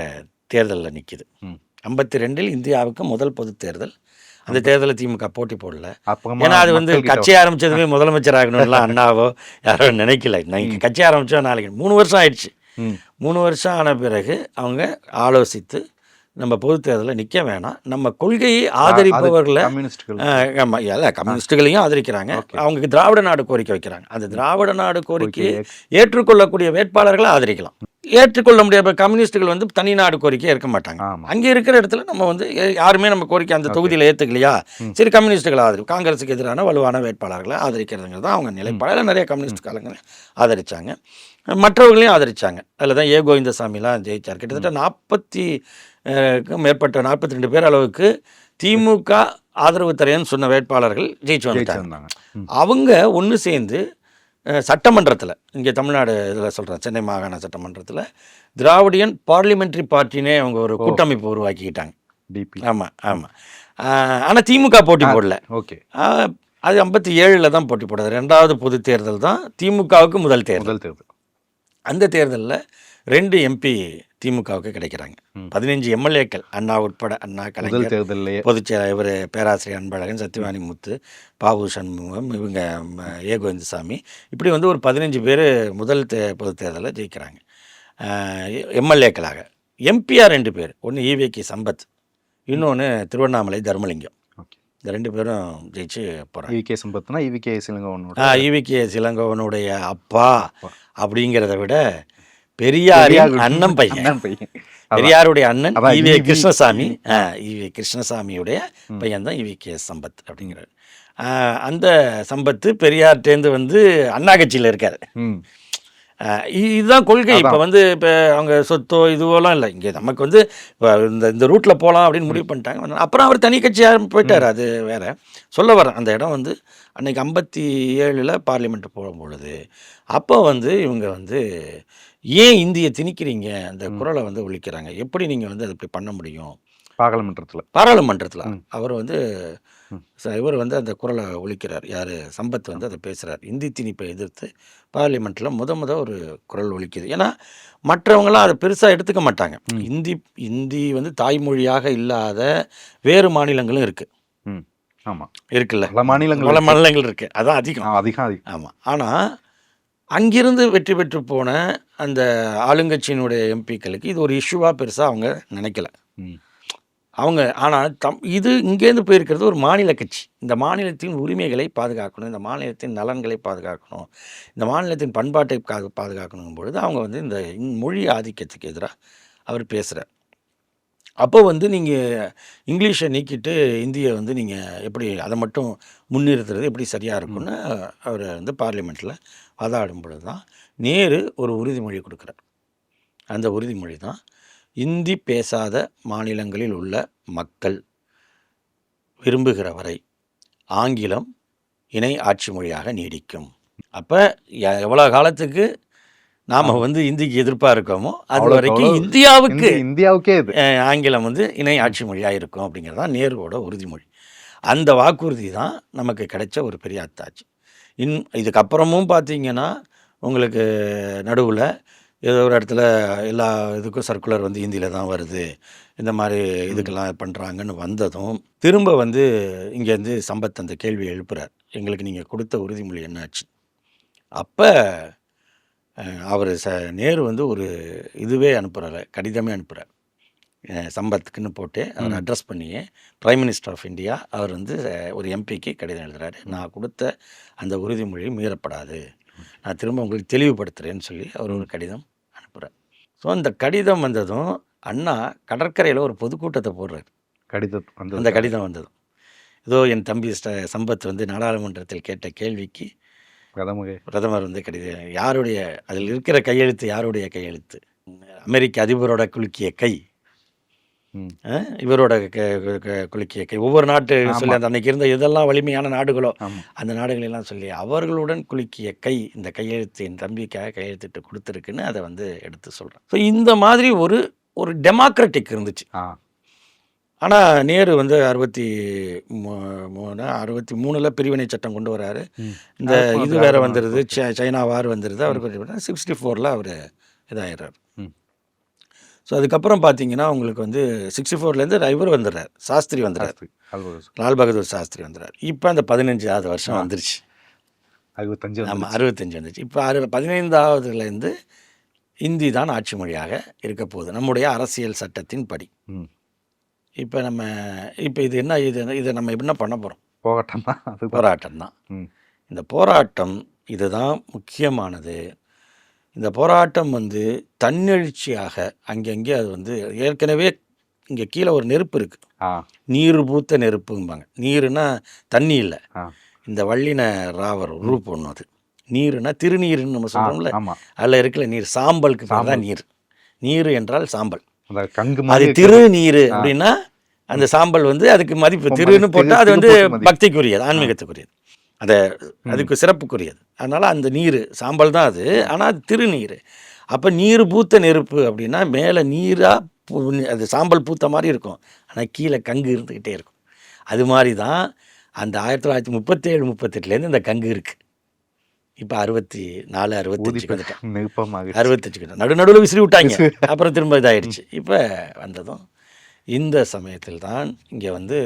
தேர்தலில் நிற்கிது. ம் 52ல் இந்தியாவுக்கு முதல் பொது தேர்தல். அந்த 50 தேர்தலில் திமுக போட்டி போடல. அப்பமா ஏன்னா அது வந்து மக்கள் கிட்ட கட்சி ஆரம்பித்ததுமே முதலமைச்சர் ஆகணும்லாம் அண்ணாவோ யாரோ நினைக்கல. இன்னைக்கு ம் கட்சி ஆரம்பித்தா நாளைக்கு 3 வருஷம் ஆயிடுச்சு. ம் 3 வருஷம் ஆன பிறகு அவங்க ஆலோசித்து நம்ம பொது தேர்தலில் நிற்க வேணாம், நம்ம கொள்கையை அது ஆதரிப்பவர்களை கம்யூனிஸ்டுகள் ஆமாம் எல்லா ஆ கம்யூனிஸ்ட்டுகளையும் ஆதரிக்கிறாங்க. ஓகே அவங்களுக்கு திராவிட நாடு கோரிக்கை வைக்கிறாங்க. அந்த ம் திராவிட நாடு கோரிக்கையை கோரிக்கை ஏற்றுக்கொள்ளக்கூடிய வேட்பாளர்களை ஆதரிக்கலாம். ஏற்றுக்கொள்ள முடியாத கம்யூனிஸ்ட்டுகள் வந்து தனி நாடு கோரிக்கையை ஏற்க மாட்டாங்க. ஆமா அங்கே இருக்கிற இடத்துல நம்ம வந்து யாருமே நம்ம கோரிக்கை அந்த ஓகே தொகுதியில் ஏற்றுக்கலையா, ம் சரி கம்யூனிஸ்ட்டுகளை ஆதரிக்கும், காங்கிரஸுக்கு எதிரான வலுவான வேட்பாளர்களை ஆதரிக்கிறதுங்கிறது தான் அவங்க ம் நிலைப்பாடு. நிறைய ம் கம்யூனிஸ்ட் காலங்களை ஆதரித்தாங்க, மற்றவர்களையும் ஆதரித்தாங்க. அதில் தான் கோவிந்தசாமிலாம் ஜெயிச்சார். ம் கிட்டத்தட்ட 40க்கும் மேற்பட்ட 42 பேர் அளவுக்கு திமுக ஆதரவு தரேன்னு சொன்ன வேட்பாளர்கள் ஜெயிச்சு ஜெயிச்சு வந்துட்டாங்க. வந்தாங்க ம் அவங்க ஒன்று சேர்ந்து சட்டமன்றத்தில், இங்கே தமிழ்நாடு இதில் சொல்கிறேன், சென்னை மாகாண சட்டமன்றத்தில் திராவிடியன் பார்லிமெண்ட்ரி பார்ட்டினே அவங்க ஒரு ஓ கூட்டமைப்பு உருவாக்கிக்கிட்டாங்க. டிபி ஆமாம் ஆமாம். ஆனால் திமுக போட்டி ஆ போடல. ஓகே அது 57ல் தான் போட்டி போடுறது. 2வது பொது தேர்தல் தான் திமுகவுக்கு முதல் தேர்தல். முதல் தேர்தல் அந்த தேர்தலில் 2 எம்பி திமுகவுக்கு கிடைக்கிறாங்க. ம் 15 எம்எல்ஏக்கள் அண்ணா உட்பட, அண்ணா, முதல் கலைஞர், தேர்தல்லையே பொதுச்செயலர் இவர் பேராசிரியர் அன்பழகன், ம் சத்யவாணி முத்து, பாபு சண்முகம், இவங்க கோவிந்தசாமி, இப்படி வந்து ஒரு 15 பேர் முதல் பொது தேர்தலில் ஜெயிக்கிறாங்க எம்எல்ஏக்களாக. எம்பியாக 2 பேர், ஒன்று ஈவேகி சம்பத், ம் இன்னொன்று திருவண்ணாமலை தர்மலிங்கம். ஓகே இந்த 2 பேரும் ஜெயிச்சு போகிறாங்க. ஈவிகே சம்பத்னா ஈவிகே சிலங்கவனோட ஈவிகே சிலங்கோவனுடைய அப்பா அப்பா அப்படிங்கிறத விட பெரியாரின் அண்ணன் பையன். அண்ணன் பையன். பெரியாருடைய அண்ணன் அதான் ஈவே ஈவி. கிருஷ்ணசாமி. ஈவே கிருஷ்ணசாமியுடைய பையன் தான் ஈவி கே சம்பத் அப்படிங்கிறார். அந்த சம்பத்து பெரியார்ட்டேந்து வந்து அண்ணா கட்சியில் இருக்கார். ம். இதுதான் கொள்கை. இப்போ வந்து இப்போ அவங்க சொத்தோ இதுவெல்லாம் இல்லை. இங்கே நமக்கு வந்து இப்போ இந்த ரூட்டில் போகலாம் அப்படின்னு முடிவு பண்ணிட்டாங்க. அப்புறம் அவர் தனி கட்சியாக போயிட்டார். அது வேற. சொல்ல வரேன், அந்த இடம் வந்து அன்னைக்கு 57 பார்லிமெண்ட் போகும் பொழுது அப்போ வந்து இவங்க வந்து ஏன் இந்தியை திணிக்கிறீங்க, அந்த குரலை வந்து ஒழிக்கிறாங்க, எப்படி நீங்கள் வந்து அதை இப்படி பண்ண முடியும் பாராளுமன்றத்தில். அவர் வந்து இவர் வந்து அந்த குரலை ஒழிக்கிறார். யார்? சம்பத் வந்து அதை பேசுகிறார். இந்தி திணிப்பை எதிர்த்து பார்லிமெண்ட்டில் முத ஒரு குரல் ஒழிக்குது. ஏன்னா மற்றவங்களாம் அதை பெருசாக எடுத்துக்க மாட்டாங்க. இந்தி வந்து தாய்மொழியாக இல்லாத வேறு மாநிலங்களும் இருக்குது. ஆமாம், இருக்குல்ல, பல மாநிலங்கள் இருக்குது. அதான் அதிகம். ஆமாம். ஆனால் அங்கிருந்து வெற்றி பெற்று போன அந்த ஆளுங்கட்சியினுடைய எம்பிக்களுக்கு இது ஒரு இஷ்யூவாக பெருசாக அவங்க நினைக்கல. அவங்க ஆனால் இது இங்கேருந்து போயிருக்கிறது ஒரு மாநில கட்சி. இந்த மாநிலத்தின் உரிமைகளை பாதுகாக்கணும், இந்த மாநிலத்தின் நலன்களை பாதுகாக்கணும், இந்த மாநிலத்தின் பண்பாட்டை பாதுகாக்கணும் பொழுது அவங்க வந்து இந்த மொழி ஆதிக்கத்துக்கு எதிராக அவர் பேசுகிறார். அப்போ வந்து நீங்கள் இங்கிலீஷை நீக்கிட்டு இந்தியை வந்து நீங்கள் எப்படி அதை மட்டும் முன்னிறுத்துறது எப்படி சரியாக இருக்குன்னு அவர் வந்து பார்லிமெண்ட்டில் வாதாடும் பொழுது தான் நேரு ஒரு உறுதிமொழி கொடுக்குறார். அந்த உறுதிமொழி தான் இந்தி பேசாத மாநிலங்களில் உள்ள மக்கள் விரும்புகிற வரை ஆங்கிலம் இணை ஆட்சி மொழியாக நீடிக்கும். அப்போ எவ்வளோ காலத்துக்கு நாம் வந்து இந்திக்கு எதிர்ப்பாக இருக்கோமோ அது வரைக்கும் இந்தியாவுக்கே ஆங்கிலம் வந்து இணை ஆட்சி மொழியாக இருக்கும் அப்படிங்கிறது தான் நேருவோட உறுதிமொழி. அந்த வாக்குறுதி தான் நமக்கு கிடைச்ச ஒரு பெரிய அத்தாட்சி. இதுக்கப்புறமும் பார்த்தீங்கன்னா உங்களுக்கு நடுவில் ஏதோ ஒரு இடத்துல எல்லா இதுக்கும் சர்க்குலர் வந்து ஹிந்தியில் தான் வருது, இந்த மாதிரி இதுக்கெல்லாம் பண்ணுறாங்கன்னு வந்ததும் திரும்ப வந்து இங்கேருந்து சம்பத் அந்த கேள்வியை எழுப்புறார், எங்களுக்கு நீங்கள் கொடுத்த உறுதிமொழி என்னாச்சு? அப்போ அவர் நேரு வந்து ஒரு இதுவே அனுப்புகிறார், கடிதமே அனுப்புகிறார் சம்பத்துக்குன்னு போட்டு அவர் அட்ரஸ் பண்ணியே பிரைம் மினிஸ்டர் ஆஃப் இந்தியா. அவர் வந்து ஒரு எம்பிக்கு கடிதம் எழுதுகிறாரு, நான் கொடுத்த அந்த உறுதிமொழி மீறப்படாது, நான் திரும்ப உங்களுக்கு தெளிவுபடுத்துகிறேன்னு சொல்லி அவர் ஒரு கடிதம் அனுப்புகிறார். ஸோ அந்த கடிதம் வந்ததும் அண்ணா கடற்கரையில் ஒரு பொதுக்கூட்டத்தை போடுறார். அந்த கடிதம் வந்ததும் ஏதோ என் தம்பி சம்பத் வந்து நாடாளுமன்றத்தில் கேட்ட கேள்விக்கு பிரதமர் வந்து கடிதம், யாருடைய அதில் இருக்கிற கையெழுத்து, யாருடைய கையெழுத்து? அமெரிக்க அதிபரோட குலுக்கிய கை, இவரோட குலுக்கிய கை. ஒவ்வொரு நாட்டு சொல்லி அந்த அன்னைக்கு இருந்த எதெல்லாம் வலிமையான நாடுகளோ அந்த நாடுகளெல்லாம் சொல்லி அவர்களுடன் குலுக்கிய கை, இந்த கையெழுத்து என் தம்பிக்காக கையெழுத்திட்டு கொடுத்துருக்குன்னு அதை வந்து எடுத்து சொல்கிறேன். ஸோ இந்த மாதிரி ஒரு டெமோக்ராட்டிக் இருந்துச்சு. ஆனால் நேரு வந்து 63 பிரிவினை சட்டம் கொண்டு வராரு. இந்த இது வேறு வந்துடுது, சைனா வார் வந்துடுது. அவர் 64 அவர் இதாகிறார். ஸோ அதுக்கப்புறம் பார்த்தீங்கன்னா உங்களுக்கு வந்து 64லேருந்து இவர் வந்துடுறார், சாஸ்திரி வந்துடுறார், லால் பகதூர் சாஸ்திரி வந்துடுறார். இப்போ அந்த 15வது வருஷம் வந்துருச்சு. 65 வந்துச்சு. இப்போ 15வதுலேருந்து இந்தி தான் ஆட்சி மொழியாக இருக்க போகுது நம்முடைய அரசியல் சட்டத்தின் படி. இப்போ இது என்ன, இதை நம்ம என்ன பண்ண போகிறோம்? போராட்டம் தான். இந்த போராட்டம் இதுதான் முக்கியமானது. இந்த போராட்டம் வந்து தன்னெழுச்சியாக அங்கங்கே அது வந்து ஏற்கனவே இங்கே கீழே ஒரு நெருப்பு இருக்குது, நீர் பூத்த நெருப்பும்பாங்க. நீருன்னா தண்ணி இல்லை, இந்த வள்ளின ராவர் ரூப் ஒன்று. அது நீருன்னா திருநீருன்னு நம்ம சொல்கிறோம்ல, அதில் இருக்கிற நீர் சாம்பலுக்கு தான் நீர். நீர் என்றால் சாம்பல். அது திருநீர் அப்படின்னா அந்த சாம்பல் வந்து அதுக்கு மதிப்பு, திருன்னு போட்டால் அது வந்து பக்திக்குரியது, ஆன்மீகத்துக்குரியது, அதுக்கு சிறப்புக்குரியது. அதனால் அந்த நீர் சாம்பல் தான் அது, ஆனால் அது திருநீர். அப்போ நீர் பூத்த நெருப்பு அப்படின்னா மேலே நீராக அது சாம்பல் பூத்த மாதிரி இருக்கும், ஆனால் கீழே கங்கு இருந்துக்கிட்டே இருக்கும். அது மாதிரி தான் அந்த 1937-38லேருந்து இந்த கங்கு இருக்குது. இப்போ 64 65 வந்துட்டேன், 68 நடுவில் விசிறி விட்டாங்க, அப்புறம் திரும்ப இதாகிடுச்சு. இப்போ வந்ததும் இந்த சமயத்தில் தான் இங்கே வந்து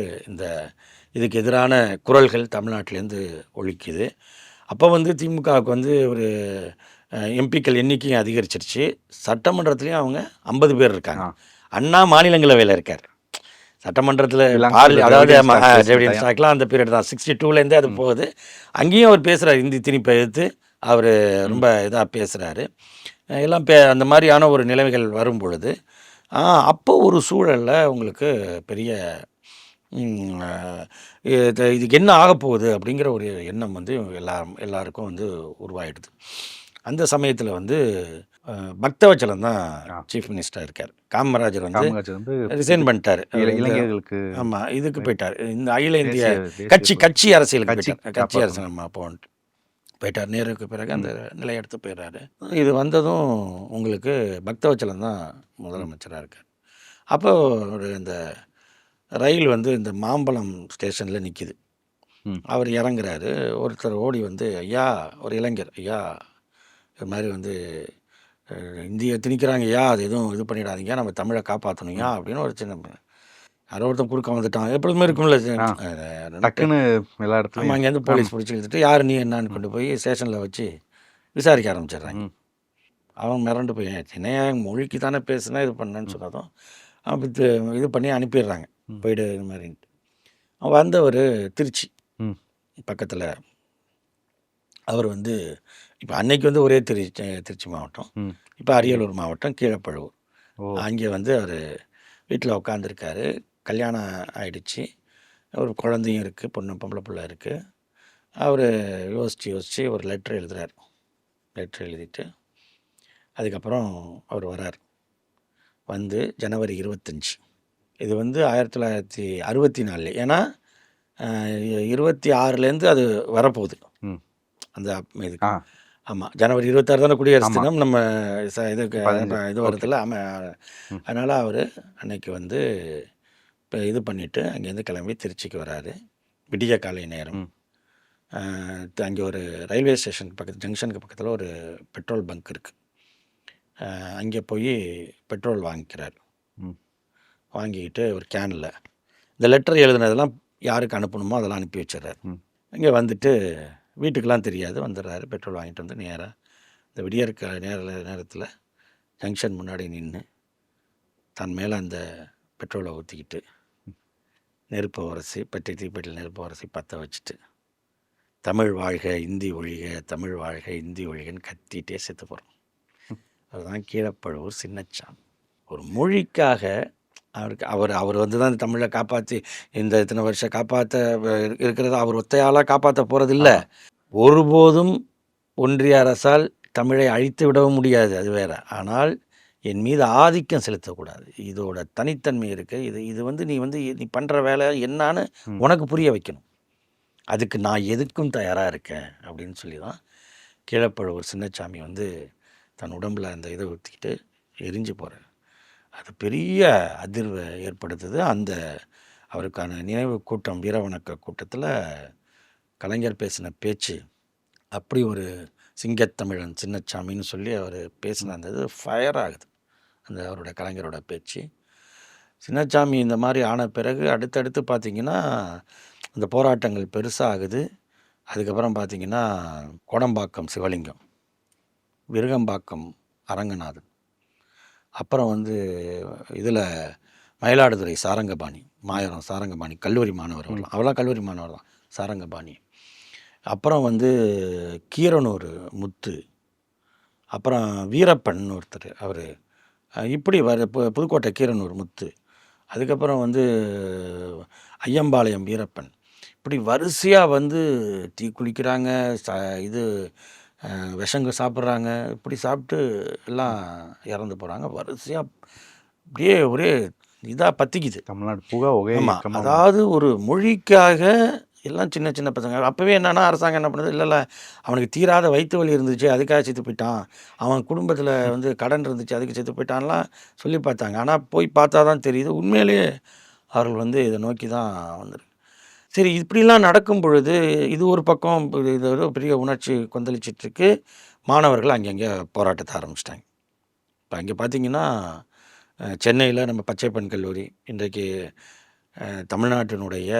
இதுக்கு எதிரான குரல்கள் தமிழ்நாட்டிலேருந்து ஒழிக்குது. அப்போ வந்து திமுகவுக்கு வந்து ஒரு எம்பிக்கள் எண்ணிக்கையும் அதிகரிச்சிருச்சு. சட்டமன்றத்துலேயும் அவங்க 50 பேர் இருக்காங்க. அண்ணா மாநிலங்களவையில் இருக்கார். சட்டமன்றத்தில் அதாவது அந்த பீரியட் தான் 62லேருந்தே அது போகுது. அங்கேயும் அவர் பேசுகிறார், இந்தி திணிப்பை எதிர்த்து அவர் ம். ரொம்ப இதாக பேசுகிறாரு. எல்லாம் அந்த மாதிரியான ஒரு நிலைமைகள் வரும் பொழுது அப்போ ஒரு சூழலில் உங்களுக்கு பெரிய ம், அ, இதுக்கு என்ன ஆகப்போகுது அப்படிங்கிற ஒரு எண்ணம் வந்து எல்லாருக்கும் வந்து உருவாயிடுது. அந்த சமயத்தில் வந்து பக்தவச்சலம் தான் ஆ. சீஃப் மினிஸ்டராக இருக்கார். காமராஜர் வந்து காமராஜர் வந்து ரிசைன் இதுக்கு பண்ணிட்டார். அவர் வந்து இளைஞர்களுக்கு ஆமாம் இதுக்கு போயிட்டார். இந்த அகில இந்திய தேசிய தேசிய கட்சி அரசியலுக்கு கட்சி போயிட்டார். கட்சி காப்பாற்றணும். அரசியல் போன்ட்டு போயிட்டார். நேருக்கு பிறகு அந்த ம். நிலையை எடுத்து போயிடுறாரு. இது வந்ததும் உங்களுக்கு பக்தவச்சலம் தான் ம். முதலமைச்சராக இருக்கார். அப்போ ஒரு இந்த ரயில் வந்து இந்த மாம்பலம் ஸ்டேஷனில் நிற்கிது. ம். அவர் இறங்குறாரு. ஒருத்தர் ஓடி வந்து, "ஐயா" ஒரு இளைஞர், "ஐயா இது மாதிரி வந்து இந்திய திணிக்கிறாங்கய்யா, அது எதுவும் இது பண்ணிடாதீங்க. நம்ம தமிழை காப்பாற்றணும்யா" ம். அப்படின்னு ஒரு சின்ன யாரோ ஒருத்தன் குறுக்க வந்துட்டான். எப்பொழுதுமே இருக்கும்ல. ஆ. டக்குன்னு எல்லா ஆமாம், இடத்துலயும் அங்கேருந்து ஆமா. போலீஸ் பிடிச்சி இழுத்துட்டு, யார் நீ என்னான்னு ம். கொண்டு போய் ஸ்டேஷனில் வச்சு விசாரிக்க ஆரம்பிச்சிடுறாங்க. ம். அவன் மிரண்டு போய், "என்னையா மொழிக்கு தானே பேசுனேன், இது பண்ணேன்னு" ம். சொன்னதும் அவன் இது பண்ணி அனுப்பிடுறாங்க. ம். போயிடு இது மாதிரின்ட்டு. அவன் வந்தவர் திருச்சி ம். பக்கத்தில். அவர் வந்து இப்போ அன்னைக்கு வந்து ஒரே திருச்சி மாவட்டம். ம். இப்போ அரியலூர் மாவட்டம், கீழப்பழுவூர். ஓ! அங்கே வந்து அவர் வீட்டில் உட்காந்துருக்காரு. கல்யாணம் ஆயிடுச்சு. ஒரு குழந்தையும் இருக்குது, பொம்பளை பிள்ளை இருக்குது. அவர் யோசித்து ஒரு லெட்டர் எழுதுறார். லெட்டர் எழுதிட்டு அதுக்கப்புறம் அவர் வரார். வந்து ஜனவரி 25 இது வந்து 1964. ஏன்னா 26லேருந்து அது வரப்போகுது. ம். அந்த இதுக்கு. ஆ. ஆமாம், ஜனவரி 26 தானே குடியரசு ஆமா. தினம். நம்ம இதுக்கு 15 இது ஓகே. வருதுல்ல. ம். அதனால் அவர் அன்னைக்கு வந்து இப்போ இது பண்ணிவிட்டு அங்கேருந்து கிளம்பி திருச்சிக்கு வராரு. விடிய காலை நேரம். ம். அங்கே ஒரு ரயில்வே ஸ்டேஷனுக்கு பக்கத்து ஜங்ஷனுக்கு பக்கத்தில் ஒரு பெட்ரோல் பங்க் இருக்குது. அங்கே போய் பெட்ரோல் வாங்கிக்கிறார். ம். வாங்கிக்கிட்டு ஒரு கேனில் இந்த லெட்டர் எழுதுனதெல்லாம் யாருக்கு அனுப்பணுமோ அதெல்லாம் அனுப்பி வச்சிடுறாரு. ம். இங்கே வந்துட்டு வீட்டுக்கெலாம் தெரியாது, வந்துடுறாரு. பெட்ரோல் வாங்கிட்டு வந்து நேராக இந்த விடியற்க நேரத்தில் ஜங்ஷன் முன்னாடி நின்று தன் மேலே அந்த பெட்ரோலை ஊற்றிக்கிட்டு நெருப்பை உரசி தீப்பெட்டியில் நெருப்பை உரசி பற்ற வச்சுட்டு, தமிழ் வாழ்க இந்தி ஒழிக, தமிழ் வாழ்க இந்தி ஒழிகன்னு கத்திட்டே செத்து போகிறோம். அதுதான் கீழப்பழுவூர் சின்னச்சாமி. ஒரு மொழிக்காக அவர் வந்து தான் தமிழை காப்பாற்றி இந்த இத்தனை வருஷம் காப்பாற்ற இருக்கிறத அவர் ஒத்தையாளாக காப்பாற்ற போகிறதில்ல. ஒருபோதும் ஒன்றிய அரசால் தமிழை அழித்து விடவும் முடியாது, அது வேற. ஆனால் என் மீது ஆதிக்கம் செலுத்தக்கூடாது. இதோட தனித்தன்மை இருக்குது. இது வந்து நீ பண்ணுற வேலை என்னான்னு உனக்கு புரிய வைக்கணும். அதுக்கு நான் எதுக்கும் தயாராக இருக்கேன் அப்படின்னு சொல்லி தான் கீழப்பழுவூர் சின்னச்சாமி வந்து தன் உடம்பில் அந்த இதை ஊற்றிக்கிட்டு எரிஞ்சு போகிறார். அது பெரிய அதிர்வை ஏற்படுத்துது. அந்த அவருக்கான நினைவு கூட்டம், வீரவணக்க கூட்டத்தில் கலைஞர் பேசின பேச்சு அப்படி ஒரு சிங்கத்தமிழன் சின்னச்சாமின்னு சொல்லி அவர் பேசின அந்த இது ஃபயர் ஆகுது. அந்த அவரோட கலைஞரோட பேச்சு. சின்னச்சாமி இந்த மாதிரி ஆன பிறகு அடுத்தடுத்து பார்த்திங்கன்னா அந்த போராட்டங்கள் பெருசாகுது. அதுக்கப்புறம் பார்த்திங்கன்னா கோடம்பாக்கம் சிவலிங்கம், விருகம்பாக்கம் அரங்கநாதன், அப்புறம் வந்து இதில் மயிலாடுதுறை சாரங்கபாணி, மாயரம் சாரங்கபாணி கல்லூரி மாணவர். அவர்லாம் கல்லூரி மாணவர் தான், சாரங்கபாணி. அப்புறம் வந்து கீரனூர் முத்து, அப்புறம் வீரப்பன் ஒருத்தர், அவர் இப்படி புதுக்கோட்டை கீரனூர் முத்து, அதுக்கப்புறம் வந்து ஐயம்பாளையம் வீரப்பன், இப்படி வரிசையாக வந்து டீ குளிக்கிறாங்க, இது விஷங்க சாப்பிட்றாங்க. இப்படி சாப்பிட்டு எல்லாம் இறந்து போகிறாங்க. வரிசையாக அப்படியே ஒரே இதாக பற்றிக்குது தமிழ்நாடு பூரா ஒரே ஆமாம். இயக்கமா அதாவது ஒரு மொழிக்காக எல்லாம் சின்ன சின்ன பசங்க. அப்போவே என்னென்னா அரசாங்கம் என்ன பண்ணுது, இல்லை அவனுக்கு தீராத வயிற்று வலி இருந்துச்சு அதுக்காக செத்து போயிட்டான், அவன் குடும்பத்தில் வந்து கடன் இருந்துச்சு அதுக்கு செத்து போயிட்டான்லாம் சொல்லி பார்த்தாங்க. ஆனால் போய் பார்த்தா தான் தெரியுது உண்மையிலேயே அவர்கள் வந்து இதை நோக்கி தான் வந்துருக்கு. சரி, இப்படிலாம் நடக்கும் பொழுது இது ஒரு பக்கம் இது ஒரு பெரிய உணர்ச்சி கொந்தளிச்சிட்ருக்கு. மாணவர்கள் அங்கங்கே போராட்டத்தை ஆரம்பிச்சிட்டாங்க. இப்போ அங்கே பார்த்திங்கன்னா சென்னையில் நம்ம பச்சைப்பன் கல்லூரி, இன்றைக்கு தமிழ்நாட்டினுடைய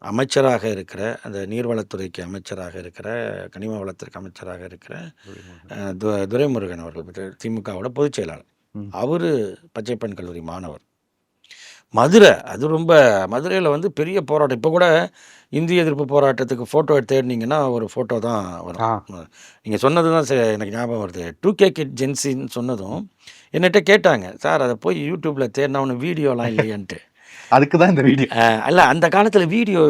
அமைச்சராக இருக்கிற, அந்த நீர்வளத்துறைக்கு அமைச்சராக இருக்கிற, கனிம வளத்திற்கு அமைச்சராக இருக்கிற துரைமுருகன் அவர்கள், திமுகவோட பொதுச் செயலாளர், அவர் பச்சைப்பன் கல்லூரி மாணவர். மதுரை அது ரொம்ப மதுரையில் வந்து பெரிய போராட்டம். இப்போ கூட இந்திய எதிர்ப்பு போராட்டத்துக்கு ஃபோட்டோ தேடினீங்கன்னா ஒரு ஃபோட்டோ தான் வரும். ஆ. நீங்கள் சொன்னது தான் எனக்கு ஞாபகம் வருது. 2K கிட் ஜென்சின்னு சொன்னதும் என்னட்ட கேட்டாங்க, சார் அதை போய் யூடியூப்பில் தேடினா ஒன்று வீடியோலாம் இல்லையான்ட்டு. அதுக்கு தான் இந்த வீடியோ. அல்ல அந்த காலத்தில் வீடியோ